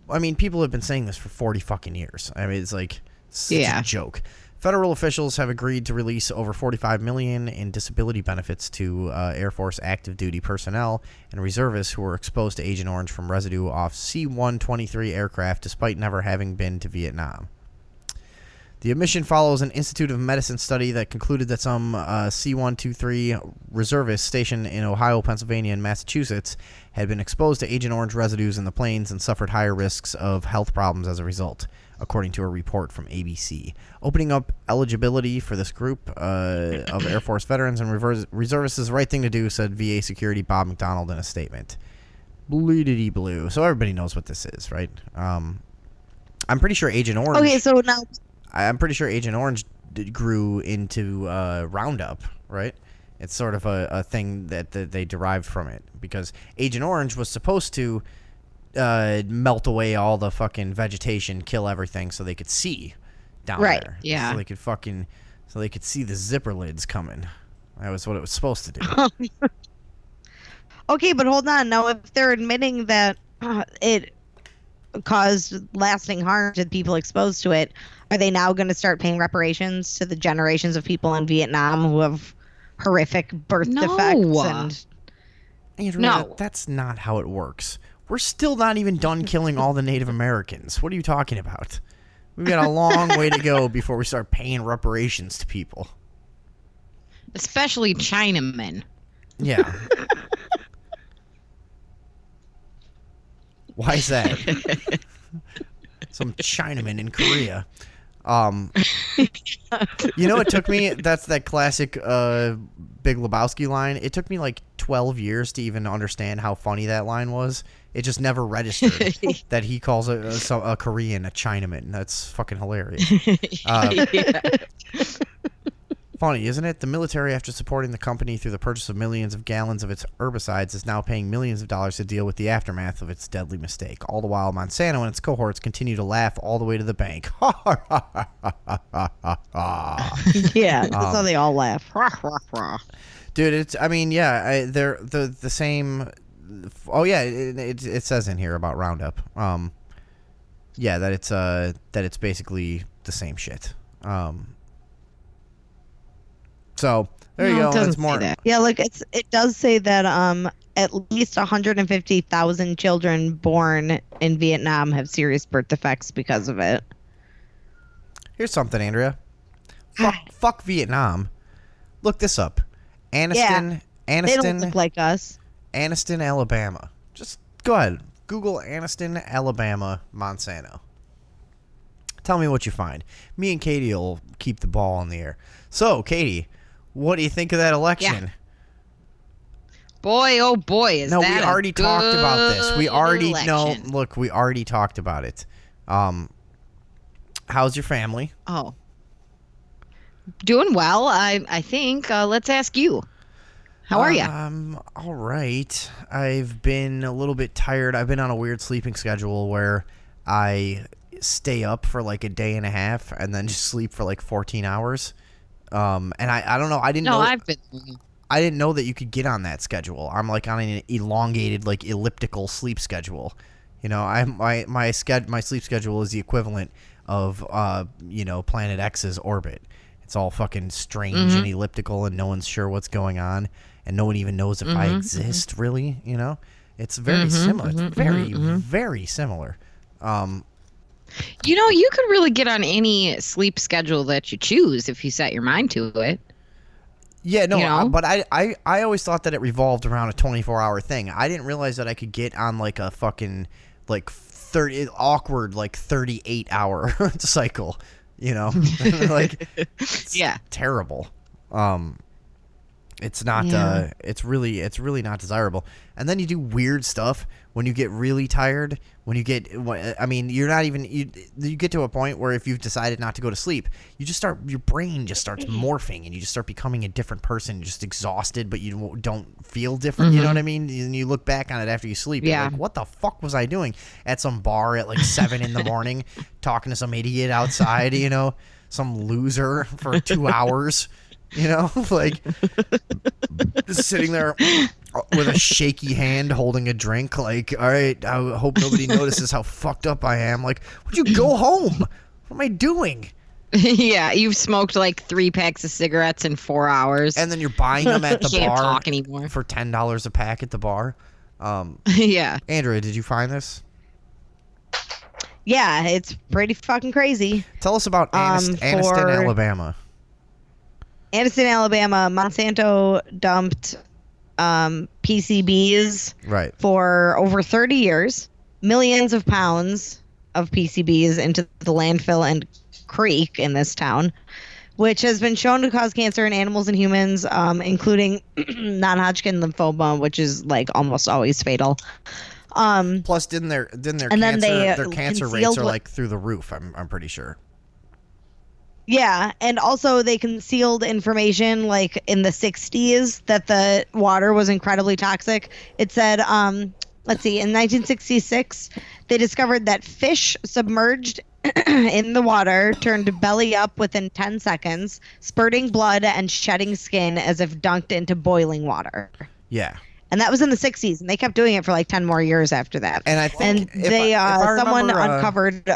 I mean, people have been saying this for 40 fucking years. I mean, it's like such a joke. Federal officials have agreed to release over $45 million in disability benefits to Air Force active duty personnel and reservists who were exposed to Agent Orange from residue off C-123 aircraft despite never having been to Vietnam. The omission follows an Institute of Medicine study that concluded that some C-123 reservists stationed in Ohio, Pennsylvania, and Massachusetts had been exposed to Agent Orange residues in the planes and suffered higher risks of health problems as a result, according to a report from ABC. Opening up eligibility for this group of Air Force veterans and reservists is the right thing to do, said VA Security Bob McDonald in a statement. Bleedity blue. So everybody knows what this is, right? I'm pretty sure Agent Orange... Okay, so now... I'm pretty sure Agent Orange grew into Roundup, right? It's sort of a thing that they derived from it. Because Agent Orange was supposed to melt away all the fucking vegetation, kill everything so they could see down there. Yeah. So they could see the zipper lids coming. That was what it was supposed to do. Okay, but hold on. Now, if they're admitting that it caused lasting harm to the people exposed to it, are they now going to start paying reparations to the generations of people in Vietnam who have horrific birth defects? And Andrea, No. that's not how it works. We're still not even done killing all the Native Americans. What are you talking about? We've got a long way to go before we start paying reparations to people. Especially Chinamen. Yeah. Why is that? Some Chinaman in Korea. You know, it took me, that's that classic Big Lebowski line. It took me like 12 years to even understand how funny that line was. It just never registered that he calls a Korean a Chinaman. That's fucking hilarious. Funny, isn't it? The military, after supporting the company through the purchase of millions of gallons of its herbicides, is now paying millions of dollars to deal with the aftermath of its deadly mistake. All the while, Monsanto and its cohorts continue to laugh all the way to the bank. yeah, that's how they all laugh. Dude, it's, I mean, yeah, they're the same. Oh yeah, it says in here about Roundup. Yeah, that it's basically the same shit. So there you go. That's more. Yeah, look, it does say that at least 150,000 children born in Vietnam have serious birth defects because of it. Here's something, Andrea. Fuck Vietnam. Look this up. Anniston. They don't look like us. Anniston, Alabama. Just go ahead. Google Anniston, Alabama, Monsanto. Tell me what you find. Me and Cady will keep the ball in the air. So, Cady, what do you think of that election? Boy, oh boy, is that we already talked about this. We already election. Look, we already talked about it. How's your family? Oh, doing well. I think. Let's ask you. How are you? All right. I've been a little bit tired. I've been on a weird sleeping schedule where I stay up for like a day and a half and then just sleep for like 14 hours. And I don't know. I didn't know. I didn't know that you could get on that schedule. I'm like on an elongated, like elliptical sleep schedule. You know, my sleep schedule is the equivalent of Planet X's orbit. It's all fucking strange and elliptical, and no one's sure what's going on, and no one even knows if I exist. Really, you know, it's very similar. It's very similar. You know, you could really get on any sleep schedule that you choose if you set your mind to it. Yeah, no, You know? but I always thought that it revolved around a 24-hour thing. I didn't realize that I could get on like a fucking like 38-hour cycle. You know, like it's terrible. It's not. It's really not desirable. And then you do weird stuff when you get really tired. When you get, I mean, you're not even. You get to a point where if you've decided not to go to sleep, you just start. Your brain just starts morphing, and you just start becoming a different person. You're just exhausted, but you don't feel different. You know what I mean? And you look back on it after you sleep. You're like, what the fuck was I doing at some bar at like 7 a.m, talking to some idiot outside? You know, some loser for 2 hours. You know, like just sitting there with a shaky hand holding a drink. Like, all right, I hope nobody notices how fucked up I am. Like, would you go home? What am I doing? Yeah, you've smoked like 3 packs of cigarettes in 4 hours. And then you're buying them at the Can't bar talk anymore. for $10 a pack at the bar. Yeah. Andrea, did you find this? Yeah, it's pretty fucking crazy. Tell us about Anniston, Alabama. Anniston, Alabama, Monsanto dumped PCBs for over 30 years, millions of pounds of PCBs into the landfill and creek in this town, which has been shown to cause cancer in animals and humans, including non-Hodgkin lymphoma, which is like almost always fatal. Plus, didn't their and their cancer rates are like through the roof? I'm pretty sure. Yeah, and also they concealed information like in the 60s that the water was incredibly toxic. It said, let's see, in 1966, they discovered that fish submerged in the water turned belly up within 10 seconds, spurting blood and shedding skin as if dunked into boiling water. Yeah. And that was in the 60s, and they kept doing it for like 10 more years after that. And I think someone uncovered.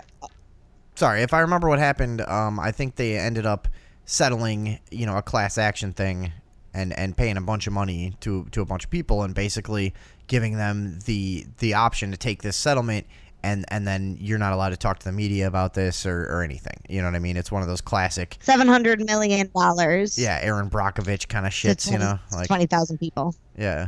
Sorry, if I remember what happened, I think they ended up settling, a class action thing, and paying a bunch of money to a bunch of people, and basically giving them the option to take this settlement, and then you're not allowed to talk to the media about this or anything. You know what I mean? It's one of those classic $700 million. Yeah, Aaron Brockovich kind of shits, like 20,000 people. Yeah.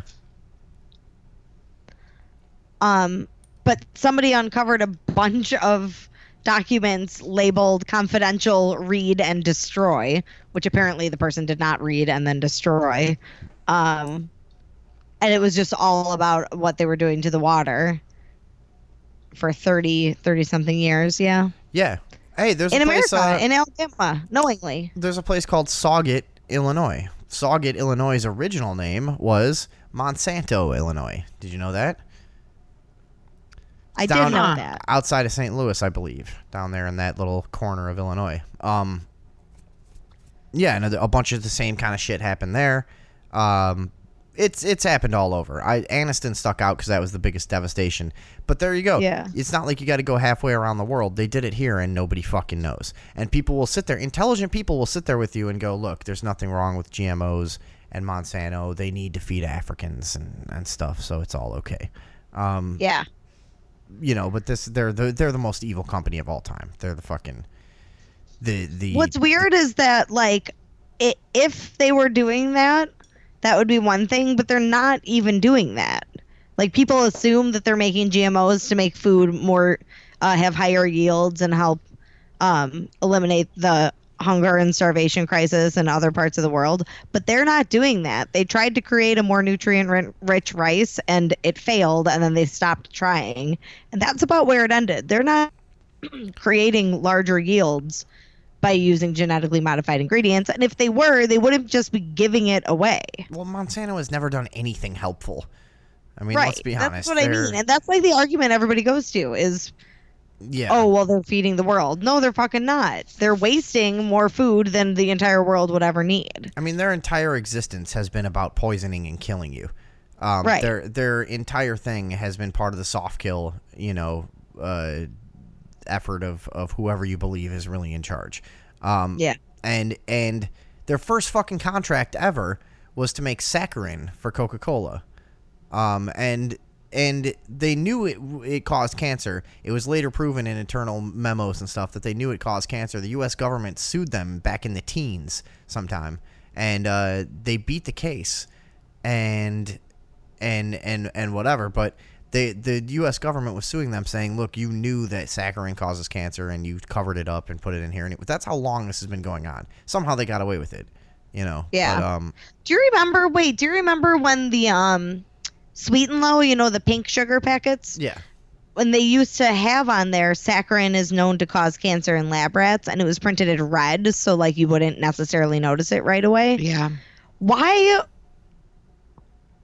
But somebody uncovered a bunch of documents labeled confidential, read and destroy, which apparently the person did not read and then destroy. And it was just all about what they were doing to the water for 30 something years. Yeah. Yeah. Hey, there's in a place America, in Alabama, knowingly. There's a place called Sauget, Illinois. Sauget, Illinois' original name was Monsanto, Illinois. Did you know that? I did know that. Outside of St. Louis, I believe, down there in that little corner of Illinois. Yeah, and a bunch of the same kind of shit happened there. It's happened all over. Anniston stuck out because that was the biggest devastation. But there you go. Yeah. It's not like you got to go halfway around the world. They did it here, and nobody fucking knows. And people will sit there. Intelligent people will sit there with you and go, look, there's nothing wrong with GMOs and Monsanto. They need to feed Africans and stuff, so it's all okay. Yeah. But they're the most evil company of all time. They're the fucking the. What's weird is that if they were doing that would be one thing, but they're not even doing that. Like, people assume that they're making GMOs to make food more have higher yields and help eliminate the hunger and starvation crisis in other parts of the world, but they're not doing that. They tried to create a more nutrient-rich rice, and it failed, and then they stopped trying, and that's about where it ended. They're not creating larger yields by using genetically modified ingredients, and if they were, they wouldn't just be giving it away. Well, Monsanto has never done anything helpful. I mean, right. let's be honest. That's what I mean, and that's like the argument everybody goes to is, yeah. Oh, well, they're feeding the world. No, they're fucking not. They're wasting more food than the entire world would ever need. I mean, their entire existence has been about poisoning and killing you. Right. Their entire thing has been part of the soft kill, effort of whoever you believe is really in charge. Yeah. And their first fucking contract ever was to make saccharin for Coca-Cola. And they knew it caused cancer. It was later proven in internal memos and stuff that they knew it caused cancer. The U.S. government sued them back in the teens sometime, and they beat the case, and whatever. But the U.S. government was suing them, saying, "Look, you knew that saccharin causes cancer, and you covered it up and put it in here." And that's how long this has been going on. Somehow they got away with it, Yeah. But, do you remember when the Sweet and Low, the pink sugar packets? Yeah. When they used to have on there, saccharin is known to cause cancer in lab rats, and it was printed in red, so like you wouldn't necessarily notice it right away. Yeah. Why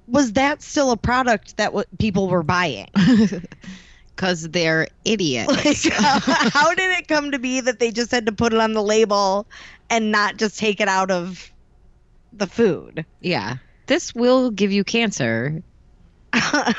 was that still a product that people were buying? Because they're idiots. How did it come to be that they just had to put it on the label and not just take it out of the food? Yeah. This will give you cancer.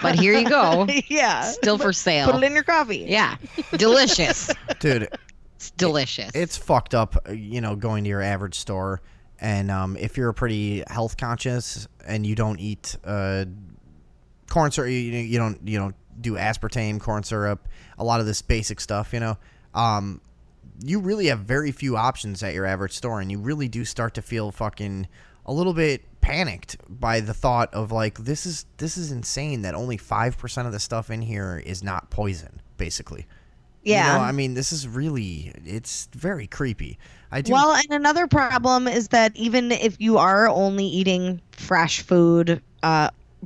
But here you go. Yeah. Still for sale. Put it in your coffee. Yeah. Delicious. Dude. It's delicious. It's fucked up, going to your average store, and if you're pretty health conscious and you don't eat corn syrup, you don't do aspartame, corn syrup, a lot of this basic stuff, you really have very few options at your average store, and you really do start to feel fucking a little bit panicked by the thought of like, this is insane that only 5% of the stuff in here is not poison, basically. Yeah. I mean, this is really, it's very creepy. Well, and another problem is that even if you are only eating fresh food,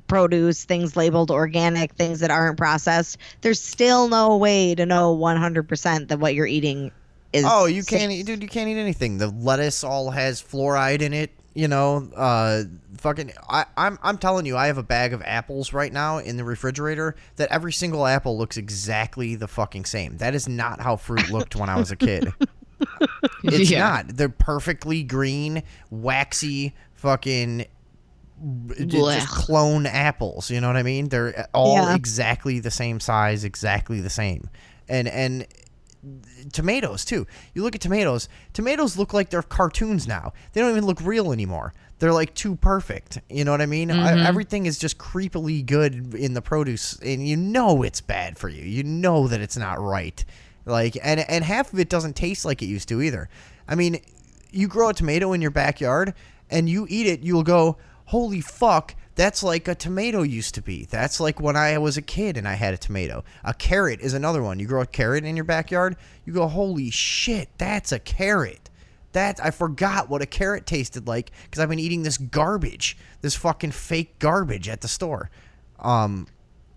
produce, things labeled organic, things that aren't processed, there's still no way to know 100% that what you're eating is you can't eat anything. The lettuce all has fluoride in it. I'm telling you, I have a bag of apples right now in the refrigerator that every single apple looks exactly the fucking same. That is not how fruit looked when I was a kid. It's not. They're perfectly green, waxy, fucking just clone apples. You know what I mean? They're all exactly the same size, exactly the same. And tomatoes too. You look at tomatoes. Tomatoes look like they're cartoons now. They don't even look real anymore. They're like too perfect. You know what I mean? Everything is just creepily good in the produce, and you know it's bad for you. You know that it's not right. Like, and half of it doesn't taste like it used to either. I mean, you grow a tomato in your backyard and you eat it, you'll go, holy fuck, that's like a tomato used to be. That's like when I was a kid and I had a tomato. A carrot is another one. You grow a carrot in your backyard, you go, holy shit, that's a carrot. I forgot what a carrot tasted like because I've been eating this garbage, this fucking fake garbage at the store. And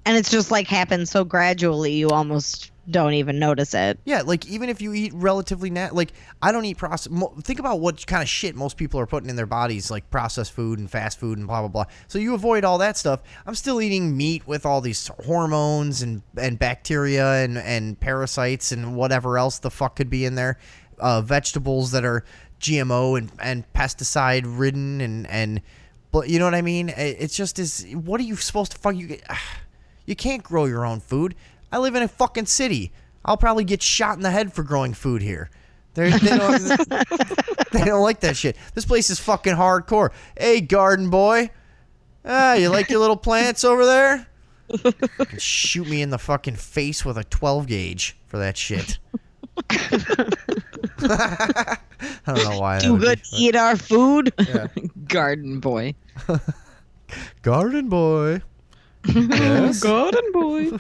it's just like happens so gradually, you almost don't even notice it. Yeah, like even if you eat relatively like I don't eat processed. Think about what kind of shit most people are putting in their bodies, like processed food and fast food and blah blah blah. So you avoid all that stuff. I'm still eating meat with all these hormones and bacteria and parasites and whatever else the fuck could be in there. Vegetables that are GMO and pesticide ridden and but you know what I mean? It's just what are you supposed to fuck you can't grow your own food. I live in a fucking city. I'll probably get shot in the head for growing food here. They don't like that shit. This place is fucking hardcore. Hey, garden boy. You like your little plants over there? You can shoot me in the fucking face with a 12 gauge for that shit. I don't know why. Too good to eat our food? Yeah. Garden boy. Garden boy. Yes. Garden boy.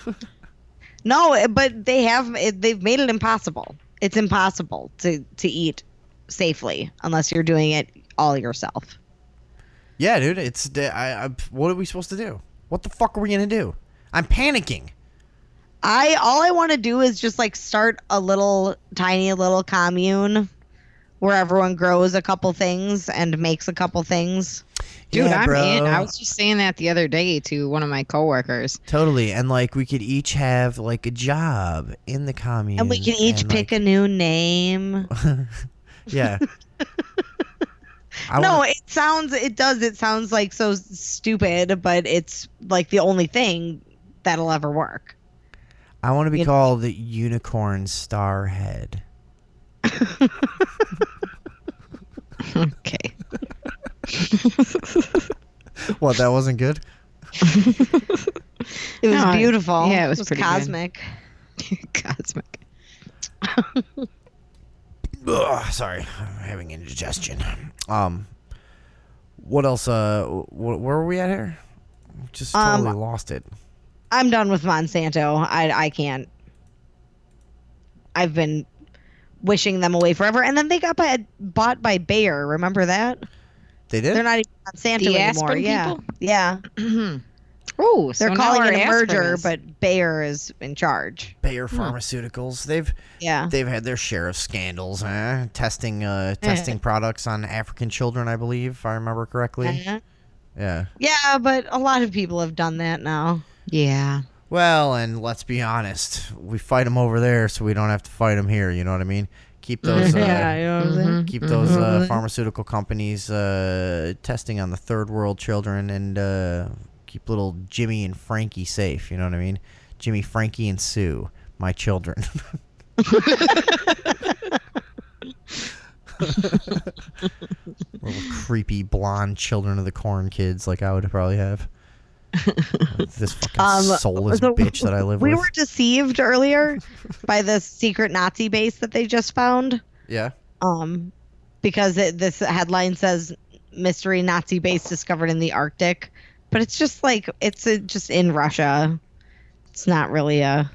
No, but they've made it impossible. It's impossible to eat safely unless you're doing it all yourself. Yeah, dude. What are we supposed to do? What the fuck are we gonna do? I'm panicking. All I want to do is just like start a tiny little commune where everyone grows a couple things and makes a couple things. Dude, yeah, I'm bro. in. I was just saying that the other day to one of my coworkers. Totally, and like we could each have like a job in the commune, and we can each pick a new name. Yeah. It sounds like so stupid, but it's like the only thing that'll ever work. I want to be called the Unicorn Starhead. Okay. What, that wasn't good? It was beautiful. Yeah, it was pretty cosmic. Cosmic. Ugh, sorry, I'm having indigestion. What else? Where were we at here? Just totally lost it. I'm done with Monsanto. I can't. I've been wishing them away forever, and then they got bought by Bayer. Remember that? They did? They're not even Monsanto the anymore. aspirin Yeah, people? yeah. Oh, so They're calling now it a our merger, aspirin is- but Bayer is in charge. Bayer Pharmaceuticals. They've had their share of scandals, testing products on African children, I believe, if I remember correctly. Uh-huh. Yeah. Yeah, but a lot of people have done that now. Yeah. Well, and let's be honest, we fight them over there, so we don't have to fight them here. You know what I mean? Keep those, you know what I'm saying? keep those pharmaceutical companies testing on the third world children, and keep little Jimmy and Frankie safe. You know what I mean? Jimmy, Frankie, and Sue, my children. Little creepy blonde children of the corn kids, like I would probably have. This fucking soulless bitch that I live with. We were deceived earlier by this secret Nazi base that they just found. Yeah. Because this headline says mystery Nazi base discovered in the Arctic, but it's just like just in Russia. It's not really a.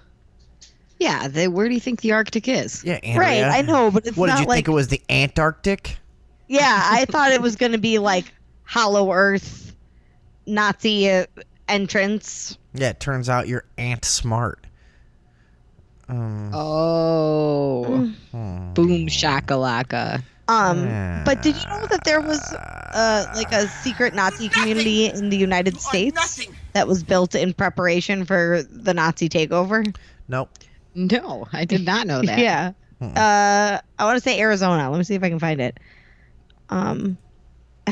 Yeah, where do you think the Arctic is? Yeah, Andrea. Right, I know, but it's what not did you like, think it was, the Antarctic? Yeah, I thought it was going to be like Hollow Earth Nazi entrance. Yeah, it turns out you're ant smart. Boom Hmm. shakalaka. But did you know that there was like a secret Nazi community in the United States that was built in preparation for the Nazi takeover? Nope. No, I did not know that. Yeah. I want to say Arizona. Let me see if I can find it. I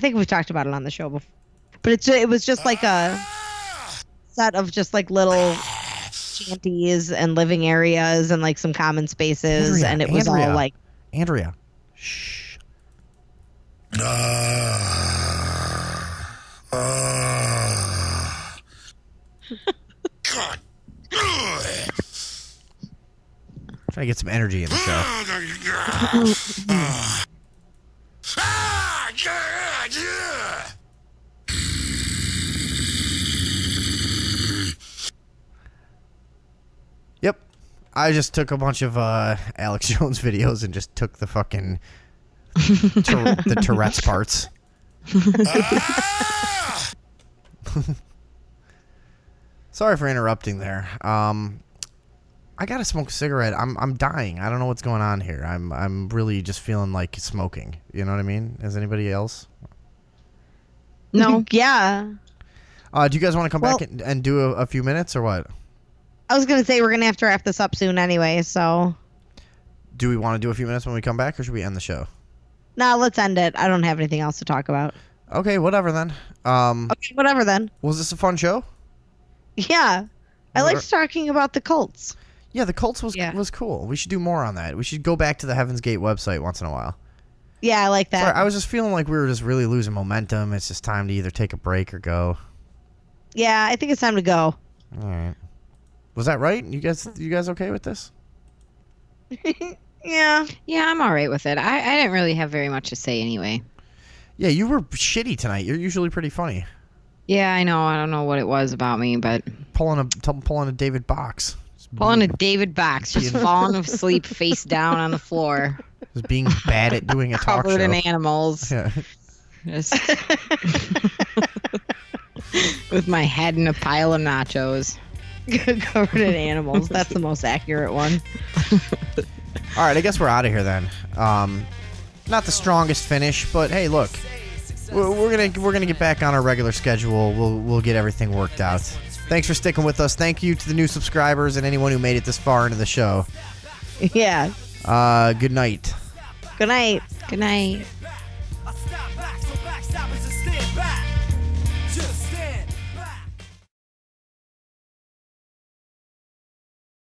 think we've talked about it on the show But it was just like a set of just like little shanties and living areas and like some common spaces, and it was all like Andrea. Shh. God. Trying to get some energy in the show. Yep. I just took a bunch of Alex Jones videos and just took the fucking the Tourette's parts. Sorry for interrupting there. I gotta smoke a cigarette. I'm dying. I don't know what's going on here. I'm really just feeling like smoking. You know what I mean? Is anybody else? No. Yeah. Do you guys want to come back and do a few minutes or what? I was gonna say we're gonna have to wrap this up soon anyway. So. Do we want to do a few minutes when we come back, or should we end the show? Nah, let's end it. I don't have anything else to talk about. Okay, whatever then. Okay, whatever then. Was this a fun show? Yeah, I liked talking about the cults. Yeah, the cults was cool. We should do more on that. We should go back to the Heaven's Gate website once in a while. Yeah, I like that. Sorry, I was just feeling like we were just really losing momentum. It's just time to either take a break or go. Yeah, I think it's time to go. All right. Was that right? You guys okay with this? Yeah. Yeah, I'm all right with it. I didn't really have very much to say anyway. Yeah, you were shitty tonight. You're usually pretty funny. Yeah, I know. I don't know what it was about me, but pulling a David Box. Pulling a David Box, just falling asleep face down on the floor. Just being bad at doing a talk show. Covered in animals. Yeah. Just with my head in a pile of nachos. Covered in animals. That's the most accurate one. All right, I guess we're out of here then. Not the strongest finish, but hey, look, we're gonna get back on our regular schedule. We'll get everything worked out. Thanks for sticking with us. Thank you to the new subscribers and anyone who made it this far into the show. Yeah. Good night. Good night. Good night.